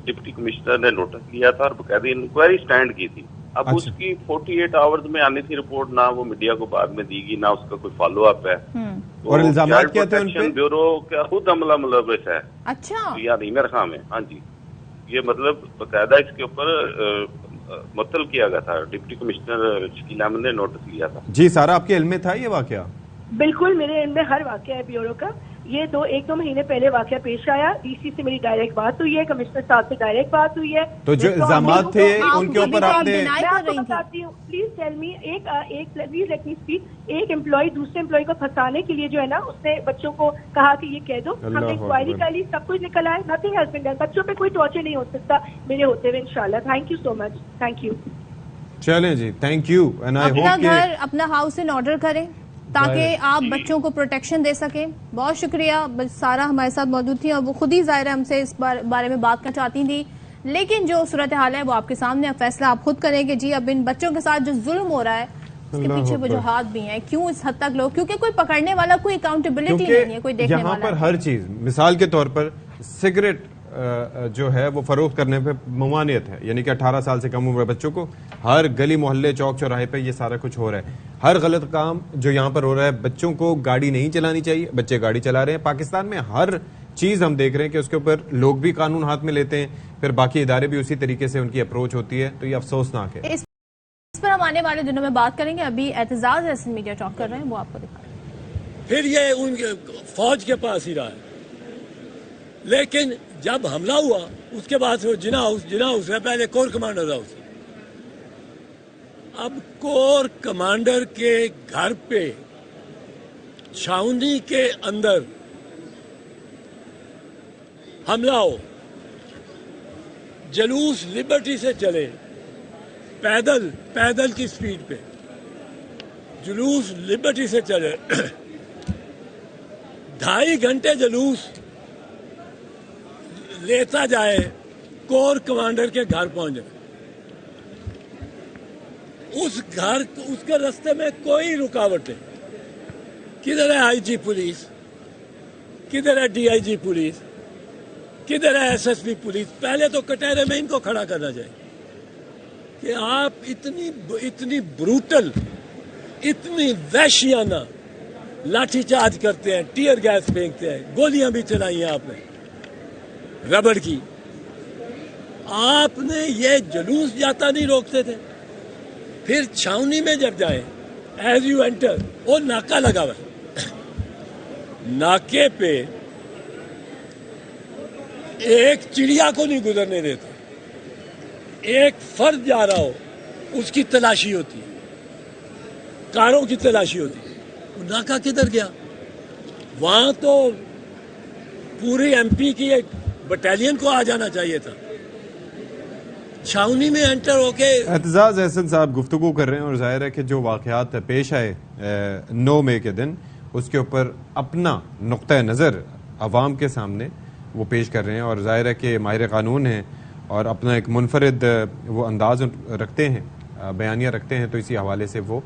ڈپٹی کمشنر نے نوٹس لیا تھا اور باقاعدہ انکوائری سٹینڈ کی تھی. اب اس کی 48 آورز میں آنی تھی رپورٹ, نہ وہ میڈیا کو بعد میں دی گئی, نہ اس کا کوئی فالو اپ ہے.
اور الزامات کیا تھے ان پہ؟
بیورو کا خود عملہ ملوث ہے.
اچھا
یا ریمیر خان میں. ہاں جی, یہ مطلب باقاعدہ اس کے اوپر معطل کیا گیا تھا. ڈپٹی کمشنر شکیل احمد نے نوٹس لیا تھا.
جی سارا, آپ کے علم میں تھا یہ واقعہ؟
بالکل میرے علم میں ہر واقعہ ہے بیورو کا. یہ 1-2 مہینے پہلے واقعہ پیش آیا, ڈی سی سے میری ڈائریکٹ بات ہوئی ہے, کمشنر صاحب سے ڈائریکٹ بات ہوئی ہے.
تو جو الزامات تھے ان کے اوپر آپ نے,
میں آپ کو بتاتی ہوں, please tell me, please let me speak. ایک امپلائی دوسرے امپلائی کو پھنسانے کے لیے جو ہے نا, اس نے بچوں کو کہا کہ یہ کہہ دو, ہم نے انکوائری کر لی, سب کچھ نکل آئے, نتھنگ ہیز بین ڈن. بچوں پہ کوئی ٹارچر نہیں ہو سکتا میرے ہوتے ہوئے انشاءاللہ. Thank you so much. Thank you.
چلیں جی, تھینک یو.
اپنا گھر اپنا ہاؤس ان آرڈر کریں تاکہ آپ بچوں کو پروٹیکشن دے سکیں. بہت شکریہ. سارا ہمارے ساتھ موجود تھی اور وہ خود ہی ظاہر ہم سے اس بارے میں بات کرنا چاہتی تھی, لیکن جو صورتحال ہے وہ آپ کے سامنے, اب فیصلہ آپ خود کریں کہ جی اب ان بچوں کے ساتھ جو ظلم ہو رہا ہے اس کے پیچھے وجوہات بھی ہیں, کیوں اس حد تک لوگ, کیونکہ کوئی پکڑنے والا, کوئی اکاؤنٹیبلٹی نہیں ہے, کوئی دیکھنے والا.
یہاں پر ہر چیز, مثال کے طور پر سگریٹ جو ہے وہ فروخت کرنے پہ ممانعت ہے, یعنی کہ 18 سال سے کم عمر بچوں کو ہر گلی محلے چوک چوراہے پہ یہ سارا کچھ ہو رہا ہے. ہر غلط کام جو یہاں پر ہو رہا ہے, بچوں کو گاڑی نہیں چلانی چاہیے, بچے گاڑی چلا رہے ہیں. پاکستان میں ہر چیز ہم دیکھ رہے ہیں کہ اس کے اوپر لوگ بھی قانون ہاتھ میں لیتے ہیں, پھر باقی ادارے بھی اسی طریقے سے ان کی اپروچ ہوتی ہے, تو یہ افسوسناک ہے.
اس پر ہم آنے والے دنوں میں بات کریں گے. ابھی اعتزاز احسن میڈیا ٹاک کر رہے ہیں, وہ آپ کو دکھا رہے ہیں.
پھر یہ ان فوج کے پاس ہی رہا ہے. لیکن جب حملہ ہوا اس کے بعد وہ جنا ہاؤس ہے، پہلے کور کمانڈر ہاؤس. اب کور کمانڈر کے گھر پہ چھاؤنی کے اندر حملہ ہو، جلوس لبرٹی سے چلے پیدل کی سپیڈ پہ جلوس لبرٹی سے چلے 2.5 گھنٹے جلوس لیتا جائے، کور کمانڈر کے گھر پہنچ جائے. اس کے راستے میں کوئی رکاوٹ نہیں. کدھر ہے آئی جی پولیس، کدھر ہے ڈی آئی جی پولیس، کدھر ہے ایس ایس پی پولیس؟ پہلے تو کٹہرے میں ان کو کھڑا کرنا چاہیے کہ آپ اتنی بروٹل، اتنی وحشیانہ لاٹھی چارج کرتے ہیں، ٹیئر گیس پھینکتے ہیں، گولیاں بھی چلائی ہیں آپ نے ربڑ کی. آپ نے یہ جلوس جاتا نہیں روکتے تھے. پھر چھاؤنی میں جب جائیں ایز یو انٹر، وہ ناکا لگا ہوا ہے، ناکے پہ ایک چڑیا کو نہیں گزرنے دیتے. ایک فرد جا رہا ہو اس کی تلاشی ہوتی ہے، کاروں کی تلاشی ہوتی ہے. وہ ناکا کدھر گیا؟ وہاں تو پوری ایم پی کی ایک بٹالین کو آ جانا چاہیے تھا. چھاؤنی میں انٹر ہو کے
اعتزاز احسن صاحب گفتگو کر رہے ہیں، اور ظاہر ہے کہ جو واقعات پیش آئے 9 مئی کے دن، اس کے اوپر اپنا نقطہ نظر عوام کے سامنے وہ پیش کر رہے ہیں، اور ظاہر ہے کہ ماہر قانون ہیں اور اپنا ایک منفرد وہ انداز رکھتے ہیں، بیانیہ رکھتے ہیں، تو اسی حوالے سے وہ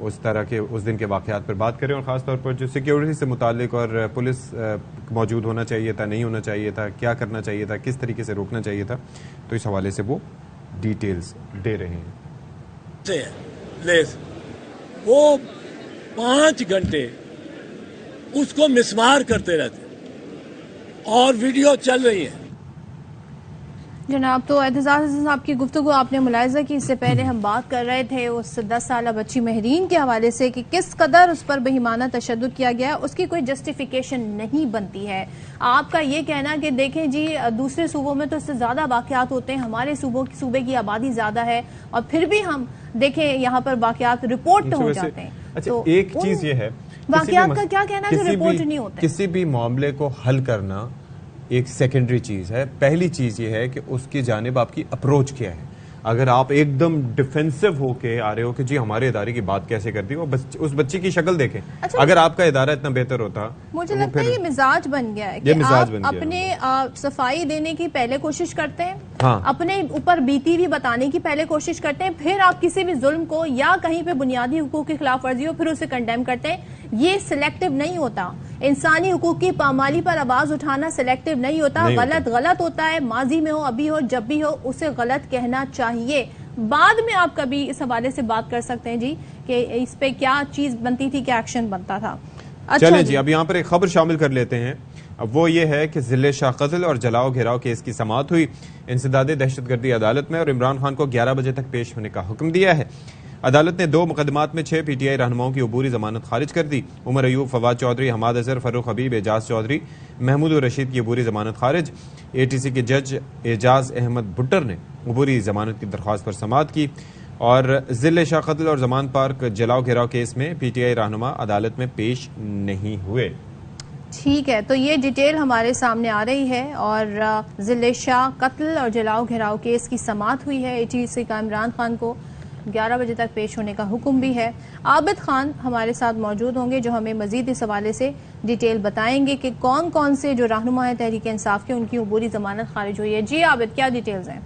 اس طرح کے اس دن کے واقعات پر بات کریں، اور خاص طور پر جو سیکیورٹی سے متعلق اور پولیس موجود ہونا چاہیے تھا، نہیں ہونا چاہیے تھا، کیا کرنا چاہیے تھا، کس طریقے سے روکنا چاہیے تھا، تو اس حوالے سے وہ ڈیٹیلز دے رہے ہیں.
وہ 5 گھنٹے اس کو مسمار کرتے رہتے اور ویڈیو چل رہی ہے.
جناب، تو اعتزاز صاحب کی گفتگو آپ نے ملاحظہ کی. اس سے پہلے ہم بات کر رہے تھے اس 10 سالہ بچی مہرین کے حوالے سے کہ کس قدر اس پر بہیمانہ تشدد کیا گیا. اس کی کوئی جسٹیفیکیشن نہیں بنتی ہے. آپ کا یہ کہنا کہ دیکھیں جی دوسرے صوبوں میں تو اس سے زیادہ واقعات ہوتے ہیں، ہمارے صوبے کی آبادی زیادہ ہے، اور پھر بھی ہم دیکھیں یہاں پر واقعات رپورٹ ہو جاتے ہیں.
اچھا، ایک چیز یہ ہے،
واقعات کا کیا کہنا ہے کہ رپورٹ نہیں ہوتے؟
کسی بھی معاملے کو حل کرنا ایک سیکنڈری چیز ہے. پہلی چیز یہ ہے کہ اس کی جانب آپ کی اپروچ کیا ہے. اگر آپ ایک دم ڈیفینسو ہو کے آ رہے ہو کہ جی ہمارے ادارے کی بات کیسے کرتی ہے، اس بچی کی شکل دیکھیں. اگر آپ کا ادارہ اتنا بہتر ہوتا،
مجھے لگتا ہے یہ مزاج بن گیا ہے کہ آپ اپنے صفائی دینے کی پہلے کوشش کرتے ہیں، اپنے اوپر بیتی بھی بتانے کی پہلے کوشش کرتے ہیں، پھر آپ کسی بھی ظلم کو یا کہیں پہ بنیادی حقوق کی خلاف ورزی ہو پھر اسے کنڈیم کرتے ہیں. یہ سلیکٹیو نہیں ہوتا. انسانی حقوق کی پامالی پر آواز اٹھانا سلیکٹیو نہیں ہوتا. غلط ہوتا ہے، ماضی میں ہو، ابھی ہو، جب بھی ہو، اسے غلط کہنا چاہیے. بعد میں آپ کبھی اس حوالے سے بات کر سکتے ہیں جی کہ اس پہ کیا چیز بنتی تھی، کیا ایکشن بنتا تھا.
چلیں جی، اب یہاں پر ایک خبر شامل کر لیتے ہیں. اب وہ یہ ہے کہ ضلع شاہ قتل اور جلاؤ گھیراؤ کیس کی سماعت ہوئی انسداد دہشت گردی عدالت میں، اور عمران خان کو 11 بجے تک پیش ہونے کا حکم دیا ہے. عدالت نے 2 مقدمات میں 6 پی ٹی آئی رہنماؤں کی عبوری ضمانت خارج کر دی. عمر ایوب، فواد چودھری، حماد اظہر، فروخ حبیب، اعجاز چودھری، محمود الرشید کی عبوری ضمانت خارج. اے ٹی سی کے جج اعجاز احمد بھٹر نے عبوری ضمانت کی درخواست پر سماعت کی، اور ضلع شاہ قتل اور زمان پارک جلاؤ گھیراؤ کیس میں پی ٹی آئی رہنما عدالت میں پیش نہیں ہوئے.
ٹھیک ہے، تو یہ ڈیٹیل ہمارے سامنے آ رہی ہے، اور ضلع شاہ قتل اور جلاؤ گھیراؤ کیس کی سماعت ہوئی ہے. اے ٹی سی کا عمران خان کو 11 بجے تک پیش ہونے کا حکم بھی ہے. عابد خان ہمارے ساتھ موجود ہوں گے جو ہمیں مزید اس حوالے سے ڈیٹیل بتائیں گے کہ کون کون سے جو رہنما ہیں تحریک انصاف کے ان کی عبوری ضمانت خارج ہوئی ہے. جی عابد، کیا ڈیٹیلز ہیں؟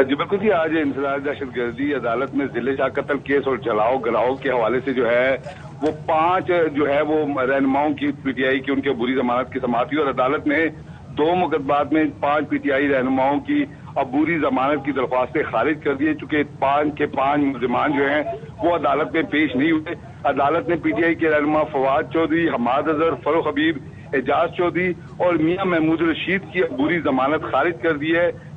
جی بالکل جی، آج انسداد دہشت گردی عدالت میں ضلع شاہ قتل کیس اور جلاؤ گھیراؤ کے حوالے سے جو ہے وہ 5 جو ہے وہ رہنماؤں کی پی ٹی آئی کی ان کی عبوری ضمانت کی سماعت ہوئی، اور عدالت نے 2 مقدمات میں 5 پی ٹی آئی رہنماؤں کی عبوری ضمانت کی درخواستیں خارج کر دی، چونکہ 5 کے 5 ملزمان جو ہیں وہ عدالت میں پیش نہیں ہوئے. عدالت نے پی ٹی آئی کے رہنما فواد چودھری، حماد اظہر، فروخ حبیب، اعجاز چودھری اور میاں محمود رشید کی عبوری ضمانت خارج کر دی ہے،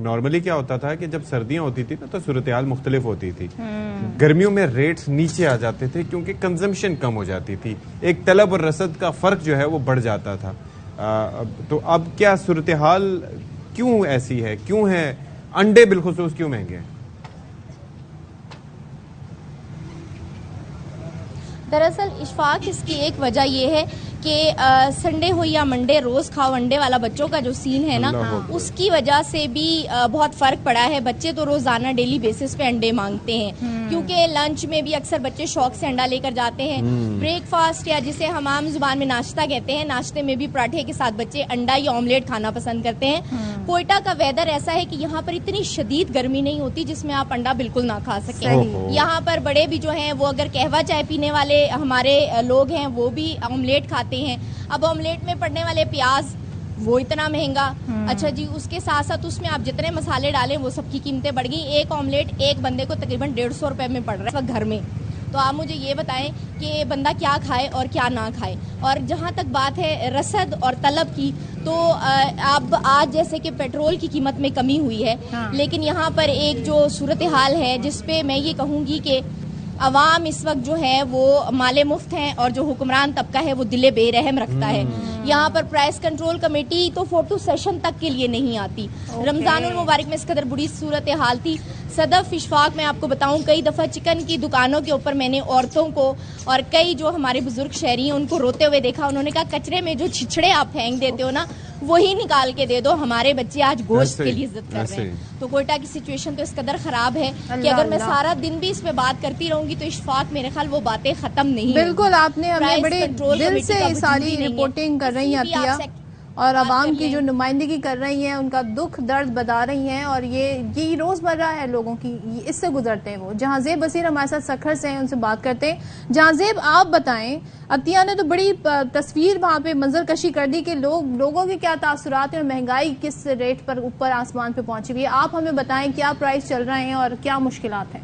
نارملی کیا ہوتا تھا کہ جب سردیاں ہوتی تھی نا تو صورتحال مختلف ہوتی تھی. گرمیوں میں ریٹس نیچے آ جاتے تھے کیونکہ کنزمپشن کم ہو جاتی تھی, ایک طلب اور رسد کا فرق جو ہے وہ بڑھ جاتا تھا. تو اب کیا صورتحال کیوں ایسی ہے, کیوں ہے انڈے بالخصوص کیوں مہنگے ہیں؟
دراصل اشفاق اس کی ایک وجہ یہ ہے کہ سنڈے ہو یا منڈے روز کھاؤ انڈے والا بچوں کا جو سین ہے نا, اس کی وجہ سے بھی بہت فرق پڑا ہے. بچے تو روزانہ ڈیلی بیسس پہ انڈے مانگتے ہیں, کیونکہ لنچ میں بھی اکثر بچے شوق سے انڈا لے کر جاتے ہیں. بریک فاسٹ یا جسے ہم عام زبان میں ناشتہ کہتے ہیں, ناشتے میں بھی پراٹھے کے ساتھ بچے انڈا یا آملیٹ کھانا پسند کرتے ہیں. کوئٹہ کا ویدر ایسا ہے کہ یہاں پر اتنی شدید گرمی نہیں ہوتی جس میں آپ انڈا بالکل نہ کھا سکیں. یہاں پر بڑے بھی جو ہیں وہ اگر قہوہ چائے پینے والے ہمارے لوگ ہیں وہ بھی آملیٹ کھاتے ہیں. اب آملیٹ میں پڑنے والے پیاز وہ اتنا مہنگا, اچھا جی اس کے ساتھ ساتھ اس میں آپ جتنے مسالے ڈالیں وہ سب کی قیمتیں بڑھ گئی. ایک آملیٹ ایک بندے کو تقریباً 150 روپے میں پڑ رہا ہے گھر میں. تو آپ مجھے یہ بتائیں کہ بندہ کیا کھائے اور کیا نہ کھائے. اور جہاں تک بات ہے رسد اور طلب کی, تو اب آج جیسے کہ پیٹرول کی قیمت میں کمی ہوئی ہے, لیکن یہاں پر ایک جو صورتحال ہے جس پہ میں یہ کہوں گی کہ عوام اس وقت جو ہے وہ مال مفت ہیں اور جو حکمران طبقہ ہے وہ دل بے رحم رکھتا ہے. یہاں پر پرائس کنٹرول کمیٹی تو فوٹو سیشن تک کے لیے نہیں آتی. رمضان المبارک میں اس قدر بری صورتحال تھی. صدف اشفاق میں آپ کو بتاؤں, کئی دفعہ چکن کی دکانوں کے اوپر میں نے عورتوں کو اور کئی جو ہمارے بزرگ شہری ہیں ان کو روتے ہوئے دیکھا. انہوں نے کہا کچرے میں جو چھچڑے آپ پھینک دیتے ہو نا وہی نکال کے دے دو, ہمارے بچے آج گوشت کے لیے عزت کر رہے ہیں. تو کوئٹہ کی سچویشن تو اس قدر خراب ہے کہ اگر میں سارا دن بھی اس پہ بات کرتی رہوں گی تو اشفاق میرے خیال وہ باتیں ختم نہیں.
بالکل, آپ نے ہمیں بڑے دل سے ساری رپورٹنگ کر رہی ہیں عطیہ, اور عوام کی جو نمائندگی کر رہی ہیں ان کا دکھ درد بتا رہی ہیں, اور یہ روزمرہ ہے لوگوں کی, اس سے گزرتے ہیں وہ. جہاں زیب بصیر ہمارے ساتھ سکھر سے ہیں, ان سے بات کرتے ہیں. جہاں زیب آپ بتائیں, عطیہ نے تو بڑی تصویر وہاں پہ منظر کشی کر دی کہ لوگوں کے کیا تاثرات ہیں اور مہنگائی کس ریٹ پر اوپر آسمان پہ پہنچی ہوئی ہے. آپ ہمیں بتائیں کیا پرائس چل رہے ہیں اور کیا مشکلات ہیں.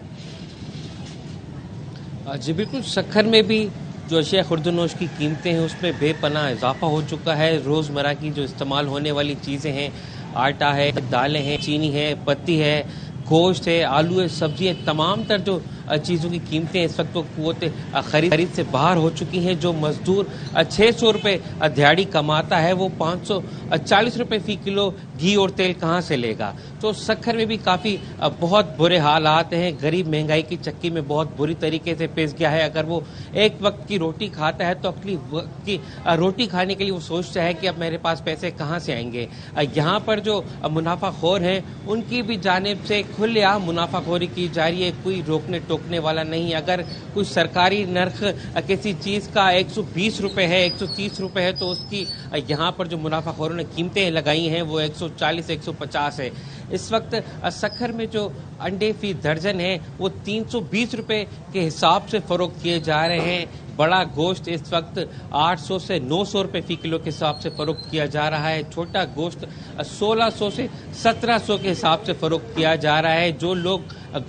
جی بالکل, سکھر میں بھی جو اشیاء خوردنوش کی قیمتیں ہیں اس میں بے پناہ اضافہ ہو چکا ہے. روزمرہ کی جو استعمال ہونے والی چیزیں ہیں, آٹا ہے, دالیں ہیں, چینی ہے, پتی ہے, گوشت ہے, آلو ہے, سبزی ہے, تمام تر جو چیزوں کی قیمتیں اس وقت قوت خرید سے باہر ہو چکی ہیں. جو مزدور 600 روپے دیہڑی کماتا ہے وہ 540 روپے فی کلو گھی اور تیل کہاں سے لے گا. تو سکھر میں بھی کافی بہت برے حالات ہیں. غریب مہنگائی کی چکی میں بہت بری طریقے سے پیش گیا ہے. اگر وہ ایک وقت کی روٹی کھاتا ہے تو اگلی وقت کی روٹی کھانے کے لیے وہ سوچتا ہے کہ اب میرے پاس پیسے کہاں سے آئیں گے. یہاں پر جو منافع خور ہیں ان کی بھی جانب سے کھلے عام منافع خوری کی جا رہی ہے. کوئی روکنے والا نہیں. اگر کوئی سرکاری نرخ کسی چیز کا 120 روپے ہے, 130 روپے ہے, تو اس کی یہاں پر جو منافع خوروں نے قیمتیں لگائی ہیں وہ 140 150 ہے. اس وقت سکھر میں جو انڈے فی درجن ہیں وہ 320 روپے کے حساب سے فروخت کیے جا رہے ہیں. بڑا گوشت اس وقت 800 سے 900 روپے فی کلو کے حساب سے فروخت کیا جا رہا ہے. چھوٹا گوشت 1600 سے 1700 کے حساب سے فروخت کیا جا رہا ہے. جو لوگ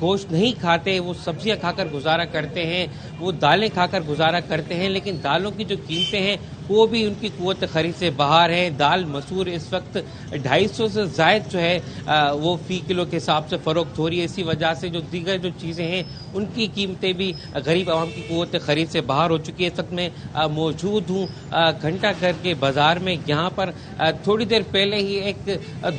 گوشت نہیں کھاتے وہ سبزیاں کھا کر گزارا کرتے ہیں, وہ دالیں کھا کر گزارا کرتے ہیں, لیکن دالوں کی جو قیمتیں ہیں وہ بھی ان کی قوت خرید سے باہر ہیں. دال مسور اس وقت 250 سے زائد جو ہے وہ فی کلو کے حساب سے فروخت ہو رہی ہے. اسی وجہ سے جو دیگر جو چیزیں ہیں ان کی قیمتیں بھی غریب عوام کی قوت خرید سے باہر ہو چکی ہے. اس وقت میں موجود ہوں گھنٹہ گھر کے بازار میں. یہاں پر تھوڑی دیر پہلے ہی ایک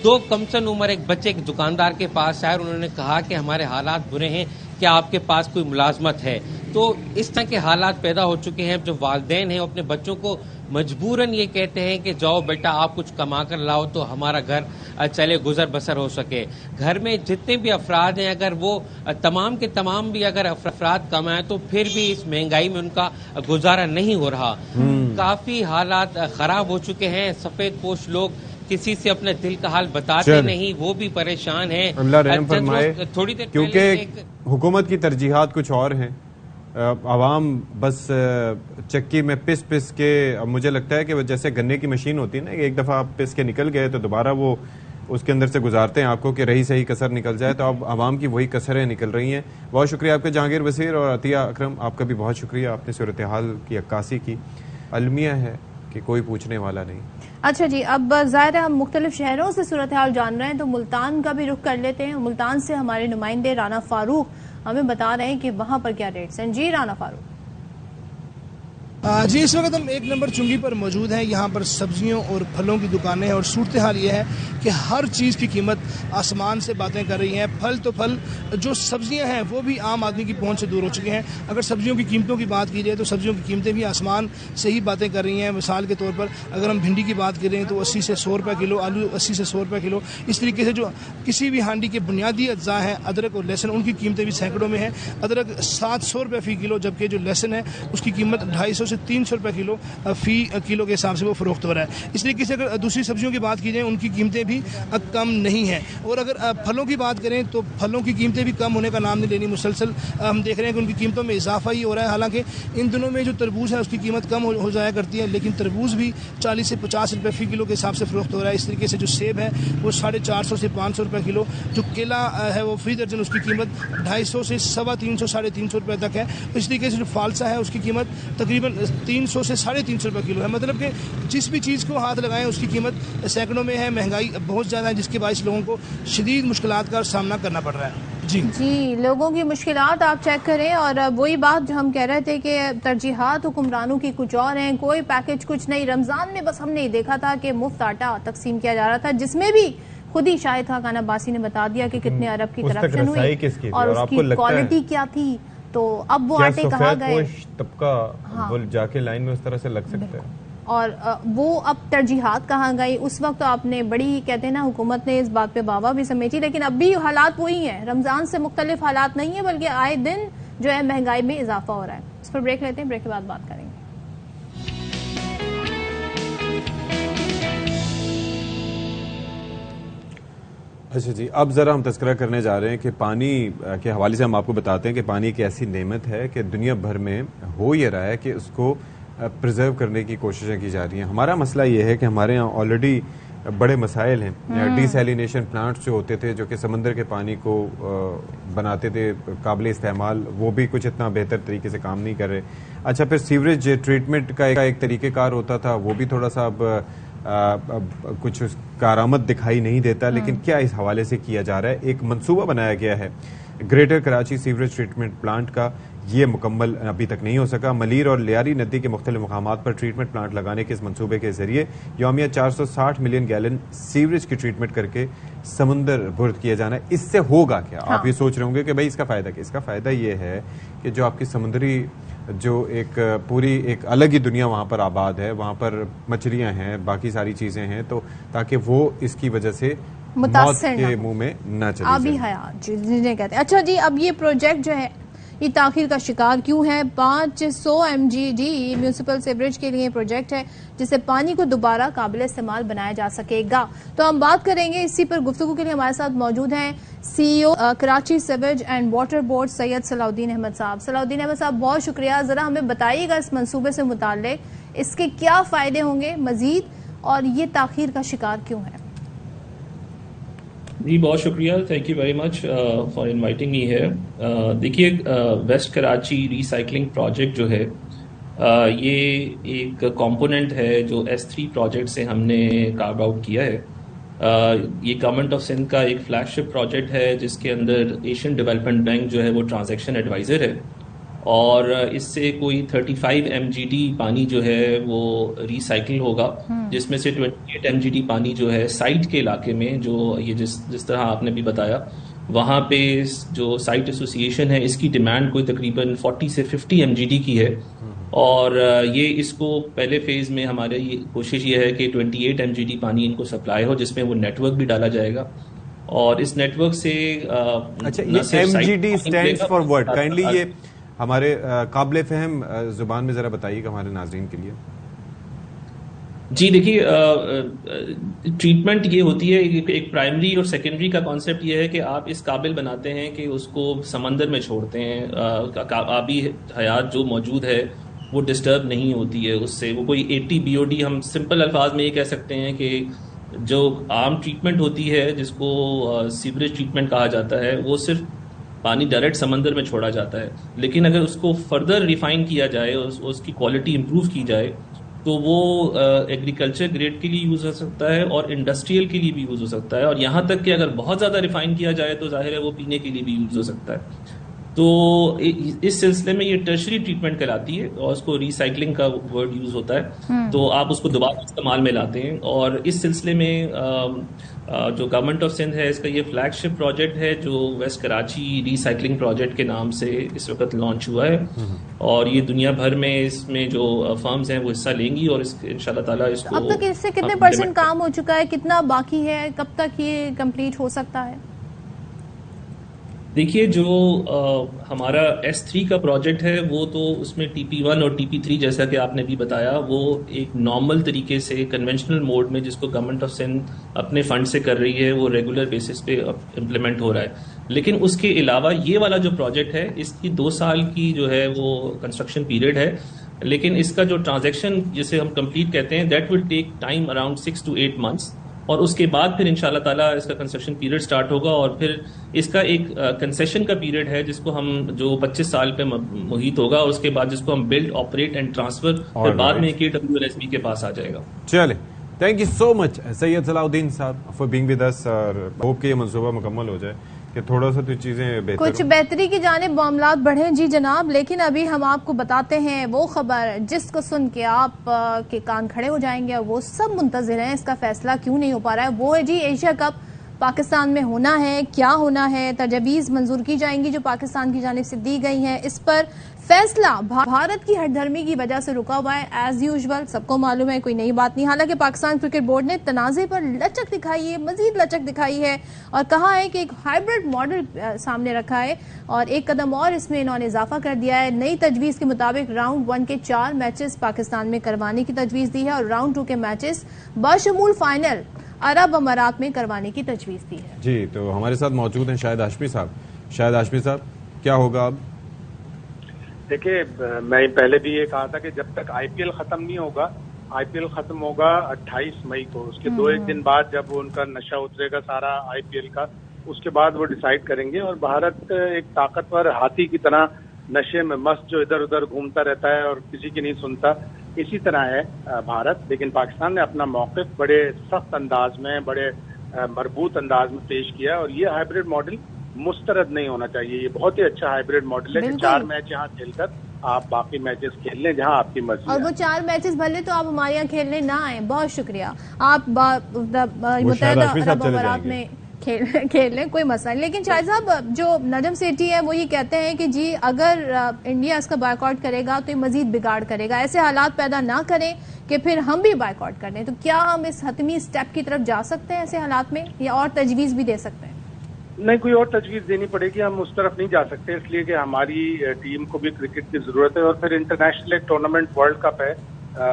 2 کمسن عمر ایک بچے ایک دکاندار کے پاس آئے اور انہوں نے کہا کہ ہمارے حالات برے ہیں, کیا آپ کے پاس کوئی ملازمت ہے. تو اس طرح کے حالات پیدا ہو چکے ہیں. جو والدین ہیں اپنے بچوں کو مجبوراً یہ کہتے ہیں کہ جاؤ بیٹا آپ کچھ کما کر لاؤ تو ہمارا گھر چلے, گزر بسر ہو سکے. گھر میں جتنے بھی افراد ہیں اگر وہ تمام کے تمام بھی اگر افراد کمائیں تو پھر بھی اس مہنگائی میں ان کا گزارا نہیں ہو رہا. کافی حالات خراب ہو چکے ہیں. سفید پوش لوگ کسی سے اپنے دل کا حال بتاتے نہیں, وہ بھی پریشان ہیں.
اللہ رحم فرمائے,
تھوڑی دیر
کیونکہ حکومت کی ترجیحات کچھ اور ہیں. عوام بس چکی میں پس کے, مجھے لگتا ہے کہ جیسے گنے کی مشین ہوتی ہے نا, ایک دفعہ آپ پس کے نکل گئے تو دوبارہ وہ اس کے اندر سے گزارتے ہیں آپ کو کہ رہی صحیح کسر نکل جائے. تو اب عوام کی وہی کسریں نکل رہی ہیں. بہت شکریہ آپ کے جہانگیر بصیر, اور عطیہ اکرم آپ کا بھی بہت شکریہ, آپ نے صورتحال کی عکاسی کی. المیہ ہے کہ کوئی پوچھنے والا نہیں.
اچھا جی، اب ظاہر ہے ہم مختلف شہروں سے صورتحال جان رہے ہیں، تو ملتان کا بھی رخ کر لیتے ہیں. ملتان سے ہمارے نمائندے رانا فاروق ہمیں بتا رہے ہیں کہ وہاں پر کیا ریٹس ہیں. جی رانا فاروق.
جی اس وقت ہم 1 نمبر چنگی پر موجود ہیں. یہاں پر سبزیوں اور پھلوں کی دکانیں ہیں اور صورتحال یہ ہے کہ ہر چیز کی قیمت آسمان سے باتیں کر رہی ہیں. پھل تو پھل، جو سبزیاں ہیں وہ بھی عام آدمی کی پہنچ سے دور ہو چکی ہیں. اگر سبزیوں کی قیمتوں کی بات کی جائے تو سبزیوں کی قیمتیں بھی آسمان سے ہی باتیں کر رہی ہیں. مثال کے طور پر اگر ہم بھنڈی کی بات کریں تو 80 سے 100 روپے کلو، آلو 80 سے 100 روپے کلو. اس طریقے سے جو کسی بھی ہانڈی کے بنیادی اجزاء ہیں، ادرک اور لہسن، ان کی قیمتیں بھی سینکڑوں میں ہیں. ادرک 700 روپے فی کلو، جبکہ جو لہسن ہے اس کی قیمت 250 سے 300 روپے کلو فی کلو کے حساب سے وہ فروخت ہو رہا ہے. اس طریقے سے اگر دوسری سبزیوں کی بات کی جائے ان کی قیمتیں بھی کم نہیں ہیں. اور اگر پھلوں کی بات کریں تو پھلوں کی قیمتیں بھی کم ہونے کا نام نہیں لینی. مسلسل ہم دیکھ رہے ہیں کہ ان کی قیمتوں میں اضافہ ہی ہو رہا ہے. حالانکہ ان دنوں میں جو تربوز ہے اس کی قیمت کم ہو جایا کرتی ہے، لیکن تربوز بھی 40 سے 50 روپے فی کلو کے حساب سے فروخت ہو رہا ہے. اس طریقے سے جو سیب ہے وہ 450 سے 500 روپے کلو. جو کیلا ہے وہ فی درجن اس کی قیمت 250 سے 350 350 روپے تک ہے. اس طریقے سے جو فالسا ہے اس کی قیمت تقریباً 300 سے 350 روپے کلو ہے. مطلب کہ جس بھی چیز کو ہاتھ لگائیں اس کی قیمت سینکڑوں میں ہے. مہنگائی بہت زیادہ ہے جس کے باعث لوگوں کو شدید مشکلات کا سامنا کرنا پڑ رہا ہے.
جی لوگوں کی مشکلات آپ چیک کریں. اور وہی بات جو ہم کہہ رہے تھے کہ ترجیحات حکمرانوں کی کچھ اور ہیں. کوئی پیکج کچھ نہیں. رمضان میں بس ہم نے دیکھا تھا کہ مفت آٹا تقسیم کیا جا رہا تھا، جس میں بھی خود ہی شاہد خاقان عباسی نے بتا دیا کہ کتنے ارب کی کرپشن ہوئی اور اس کی کوالٹی کیا تھی. تو اب وہ آٹے کہاں گئے؟
طبقہ وہ جا کے لائن میں اس طرح سے لگ سکتے ہیں.
اور وہ اب ترجیحات کہاں گئی؟ اس وقت آپ نے بڑی کہتے ہیں نا حکومت نے اس بات پہ واہ بھی سمیٹی، لیکن اب بھی حالات وہی ہیں. رمضان سے مختلف حالات نہیں ہیں، بلکہ آئے دن جو ہے مہنگائی میں اضافہ ہو رہا ہے. اس پر بریک لیتے ہیں، بریک کے بعد بات کریں گے.
اچھا جی، اب ذرا ہم تذکرہ کرنے جا رہے ہیں کہ پانی کے حوالے سے ہم آپ کو بتاتے ہیں کہ پانی ایک ایسی نعمت ہے کہ دنیا بھر میں ہو یہ رہا ہے کہ اس کو پرزرو کرنے کی کوششیں کی جا رہی ہیں. ہمارا مسئلہ یہ ہے کہ ہمارے ہاں آلریڈی بڑے مسائل ہیں. ڈی سیلینیشن پلانٹس جو ہوتے تھے جو کہ سمندر کے پانی کو بناتے تھے قابل استعمال، وہ بھی کچھ اتنا بہتر طریقے سے کام نہیں کر رہے. اچھا پھر سیوریج ٹریٹمنٹ کا ایک طریقہ کار ہوتا تھا، وہ بھی تھوڑا سا اب کچھ کارآمد دکھائی نہیں دیتا. لیکن کیا اس حوالے سے کیا جا رہا ہے؟ ایک منصوبہ بنایا گیا ہے greater Karachi sewerage treatment plant کا. یہ مکمل ابھی تک نہیں ہو سکا. ملیر اور لیاری ندی کے مختلف مقامات پر ٹریٹمنٹ پلانٹ لگانے کے اس منصوبے کے ذریعے یومیہ 460 ملین گیلن سیوریج کی ٹریٹمنٹ کر کے سمندر برد کیا جانا ہے. اس سے ہوگا کیا؟ آپ یہ سوچ رہے ہوں گے کہ بھائی اس کا فائدہ کیا؟ اس کا فائدہ یہ ہے کہ جو آپ کی سمندری جو ایک پوری ایک الگ ہی دنیا وہاں پر آباد ہے، وہاں پر مچھلیاں ہیں، باقی ساری چیزیں ہیں، تو تاکہ وہ اس کی وجہ سے موت کے منہ میں نہ چلی جائے.
آبی حیات جنہیں کہتے ہیں. اچھا جی، اب یہ پروجیکٹ جو ہے یہ تاخیر کا شکار کیوں ہے؟ 500 MGD میونسپل سیوریج کے لیے پروجیکٹ ہے جس سے پانی کو دوبارہ قابل استعمال بنایا جا سکے گا. تو ہم بات کریں گے اسی پر. گفتگو کے لیے ہمارے ساتھ موجود ہیں CEO Karachi sewerage and water board Syed Salahuddin Ahmad صاحب. صلاح الدین احمد صاحب بہت شکریہ. ذرا ہمیں بتائیے گا اس منصوبے سے متعلق اس کے کیا فائدے ہوں گے مزید، اور یہ تاخیر کا شکار کیوں ہے؟
جی بہت شکریہ، thank you very much for inviting me here. دیکھیے ویسٹ کراچی ریسائکلنگ پروجیکٹ جو ہے یہ ایک کمپوننٹ ہے جو S3 پروجیکٹ سے ہم نے کارو آؤٹ کیا ہے. یہ گورنمنٹ آف سندھ کا ایک فلیگ شپ پروجیکٹ ہے جس کے اندر ایشین ڈیولپمنٹ بینک جو ہے وہ ٹرانزیکشن ایڈوائزر ہے، اور اس سے کوئی 35 MGD پانی جو ہے وہ ریسائکل ہوگا، جس میں سے 28 MGD پانی جو ہے سائٹ کے علاقے میں، جو یہ جس طرح آپ نے بھی بتایا وہاں پہ جو سائٹ ایسوسی ایشن ہے اس کی ڈیمانڈ کوئی تقریباً 40 سے 50 MGD کی ہے. اور یہ اس کو پہلے فیز میں ہمارے یہ کوشش یہ ہے کہ 28 MGD پانی ان کو سپلائی ہو، جس میں وہ نیٹ ورک بھی ڈالا جائے گا. اور اس نیٹ ورک سے
اچھا یہ MGD stands for what? Kindly یہ ہمارے قابل فہم زبان میں ذرا بتائیے گا ہمارے ناظرین کے لیے.
جی دیکھیے ٹریٹمنٹ یہ ہوتی ہے، ایک پرائمری اور سیکنڈری کا کانسیپٹ یہ ہے کہ آپ اس قابل بناتے ہیں کہ اس کو سمندر میں چھوڑتے ہیں. آبی حیات جو موجود ہے وہ ڈسٹرب نہیں ہوتی ہے اس سے. وہ کوئی 80 BOD، ہم سمپل الفاظ میں یہ کہہ سکتے ہیں کہ جو عام ٹریٹمنٹ ہوتی ہے جس کو سیوریج ٹریٹمنٹ کہا جاتا ہے وہ صرف پانی ڈائریکٹ سمندر میں چھوڑا جاتا ہے. لیکن اگر اس کو فردر ریفائن کیا جائے، اس کی کوالٹی امپروو کی جائے، تو وہ ایگریکلچر گریڈ کے لیے یوز ہو سکتا ہے اور انڈسٹریل کے لیے بھی یوز ہو سکتا ہے, اور یہاں تک کہ اگر بہت زیادہ ریفائن کیا جائے تو ظاہر ہے وہ پینے کے لیے بھی یوز ہو سکتا ہے. تو اس سلسلے میں یہ ٹرشری ٹریٹمنٹ کراتی ہے اور اس کو ریسائکلنگ کا ورڈ یوز ہوتا ہے, تو آپ اس کو دوبارہ استعمال میں لاتے ہیں. اور اس سلسلے میں جو گورنمنٹ آف سندھ ہے اس کا یہ فلیگ شپ پروجیکٹ ہے جو ویسٹ کراچی ریسائکلنگ پروجیکٹ کے نام سے اس وقت لانچ ہوا ہے, اور یہ دنیا بھر میں اس میں جو فرمز ہیں وہ حصہ لیں گی, اور ان شاء اللہ تعالیٰ اس کو
اب تک اس سے کتنے پرسنٹ کام ہو چکا ہے, کتنا باقی ہے, کب تک یہ کمپلیٹ ہو سکتا ہے؟
دیکھیے جو ہمارا S3 کا پروجیکٹ ہے وہ تو اس میں TP1 اور TP3 جیسا کہ آپ نے بھی بتایا وہ ایک نارمل طریقے سے کنونشنل موڈ میں جس کو گورنمنٹ آف سندھ اپنے فنڈ سے کر رہی ہے وہ ریگولر بیسس پہ امپلیمنٹ ہو رہا ہے. لیکن اس کے علاوہ یہ والا جو پروجیکٹ ہے اس کی 2 سال کی جو ہے وہ کنسٹرکشن پیریڈ ہے, لیکن اس کا جو ٹرانزیکشن جسے ہم کمپلیٹ کہتے ہیں that will take time around 6 to 8 months, اور اس کے بعد پھر انشاءاللہ تعالیٰ اس کا کنسٹرکشن پیریڈ سٹارٹ ہوگا, اور پھر اس کا ایک کنسیشن کا پیریڈ ہے جس کو ہم جو 25 سال پہ محیط ہوگا, اور اس کے بعد جس کو ہم بلڈ آپریٹ اینڈ ٹرانسفر پھر بعد میں KWLSB کے پاس آ جائے گا.
چلے تھینک یو سو مچ سید صلاح الدین صاحب فار بینگ ود اس, اور ہوپ کہ یہ منصوبہ مکمل ہو جائے کہ تھوڑا سا تو چیزیں بہتر
کچھ بہتری کی جانب معاملات بڑھیں. جی جناب, لیکن ابھی ہم آپ کو بتاتے ہیں وہ خبر جس کو سن کے آپ کے کان کھڑے ہو جائیں گے, اور وہ سب منتظر ہیں اس کا فیصلہ کیوں نہیں ہو پا رہا ہے. وہ ہے جی ایشیا کپ پاکستان میں ہونا ہے, کیا ہونا ہے, تجاویز منظور کی جائیں گی جو پاکستان کی جانب سے دی گئی ہیں. اس پر فیصلہ بھارت کی ہٹ دھرمی کی وجہ سے رکا ہوا ہے ایز یوزول, سب کو معلوم ہے, کوئی نئی بات نہیں. حالانکہ پاکستان کرکٹ بورڈ نے تنازع پر لچک دکھائی ہے, مزید لچک دکھائی ہے, اور کہا ہے کہ ایک ہائبرڈ ماڈل سامنے رکھا ہے, اور ایک قدم اور اس میں انہوں نے اضافہ کر دیا ہے. نئی تجویز کے مطابق راؤنڈ 1 کے 4 میچز پاکستان میں کروانے کی تجویز دی ہے, اور راؤنڈ 2 کے میچز بشمول فائنل عرب امارات میں کروانے کی تجویز دی ہے.
جی تو ہمارے ساتھ موجود ہیں شاہد ہاشمی صاحب. شاہد ہاشمی صاحب, کیا ہوگا اب؟
دیکھیے میں پہلے بھی یہ کہا تھا کہ جب تک IPL ختم نہیں ہوگا, IPL ختم ہوگا 28 مئی کو, اس کے 2-1 دن بعد جب ان کا نشہ اترے گا سارا IPL کا, اس کے بعد وہ ڈیسائیڈ کریں گے. اور بھارت ایک طاقتور ہاتھی کی طرح نشے میں مست جو ادھر ادھر گھومتا رہتا ہے اور کسی کی نہیں سنتا, اسی طرح ہے بھارت. لیکن پاکستان نے اپنا موقف بڑے سخت انداز میں, بڑے مربوط انداز میں پیش کیا, اور یہ ہائبرڈ ماڈل مسترد نہیں ہونا چاہیے. یہ بہت ہی اچھا ہائبرڈ ماڈل ہے کہ 4 میچ یہاں کھیل کر آپ باقی میچز کھیل لیں جہاں آپ کی مرضی,
اور وہ 4 میچز بھلے تو آپ ہمارے یہاں کھیلنے نہ آئیں. بہت شکریہ, آپ متحدہ عرب امارات میں کھیل لیں, کوئی مسئلہ نہیں. لیکن شاہد صاحب جو نجم سیٹھی ہے وہ یہ کہتے ہیں کہ جی اگر انڈیا اس کا بائیکاٹ کرے گا تو یہ مزید بگاڑ کرے گا, ایسے حالات پیدا نہ کریں کہ پھر ہم بھی بائیکاٹ کر لیں. تو کیا ہم اس حتمی اسٹیپ کی طرف جا سکتے ہیں ایسے حالات میں, یا اور تجویز بھی دے سکتے ہیں؟
نہیں, کوئی اور تجویز دینی پڑے گی, ہم اس طرف نہیں جا سکتے, اس لیے کہ ہماری ٹیم کو بھی کرکٹ کی ضرورت ہے, اور پھر انٹرنیشنل ایک ٹورنامنٹ ورلڈ کپ ہے,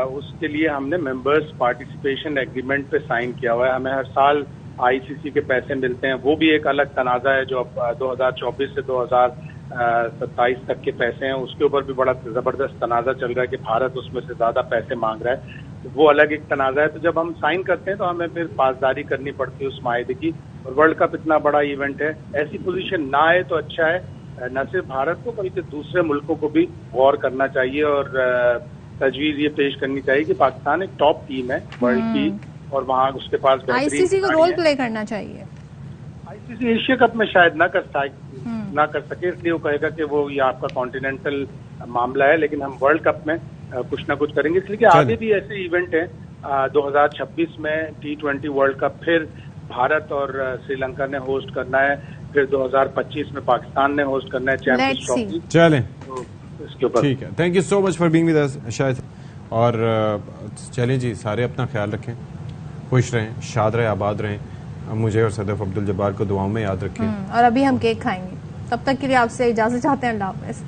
اس کے لیے ہم نے ممبرز پارٹیسپیشن ایگریمنٹ پہ سائن کیا ہوا ہے. ہمیں ہر سال ICC کے پیسے ملتے ہیں, وہ بھی ایک الگ تنازع ہے جو اب 2024 سے 2027 تک کے پیسے ہیں, اس کے اوپر بھی بڑا زبردست تنازع چل رہا ہے کہ بھارت اس میں سے زیادہ پیسے مانگ رہا ہے, وہ الگ ایک تنازع ہے. تو جب ہم سائن کرتے ہیں تو ہمیں پھر پاسداری کرنی پڑتی ہے اس معاہدے کی, اور ورلڈ کپ اتنا بڑا ایونٹ ہے, ایسی پوزیشن نہ آئے تو اچھا ہے. نہ صرف بھارت کو بلکہ دوسرے ملکوں کو بھی غور کرنا چاہیے, اور تجویز یہ پیش کرنی چاہیے کہ پاکستان ایک ٹاپ ٹیم ہے ورلڈ کی, اور وہاں اس کے پاس
ICC کو رول پلے کرنا چاہیے.
ICC ایشیا کپ میں شاید نہ کر سکے, اس لیے وہ کہے گا کہ وہ یہ آپ کا کانٹیننٹل معاملہ ہے, لیکن ہم ورلڈ کپ میں کچھ نہ کچھ کریں گے. اس لیے کہ آگے بھی ایسے ایونٹ ہیں, 2026 میں T20 ورلڈ کپ پھر بھارت اور سری لنکا نے ہوسٹ کرنا ہے, پھر 2025 میں پاکستان نے ہوسٹ کرنا ہے چیمپئنز ٹرافی.
چلیں
اس کے اوپر
ٹھیک ہے, thank you so much for being with us Shahid. اور چلیں جی, سارے اپنا خیال رکھیں, خوش رہیں, شاد رہیں, آباد رہیں. مجھے اور صدف عبد الجبار کو دعاؤں میں یاد رکھیں,
اور ابھی ہم کیک کھائیں گے. تب تک کے لیے آپ سے اجازت چاہتے ہیں. اللہ حافظ.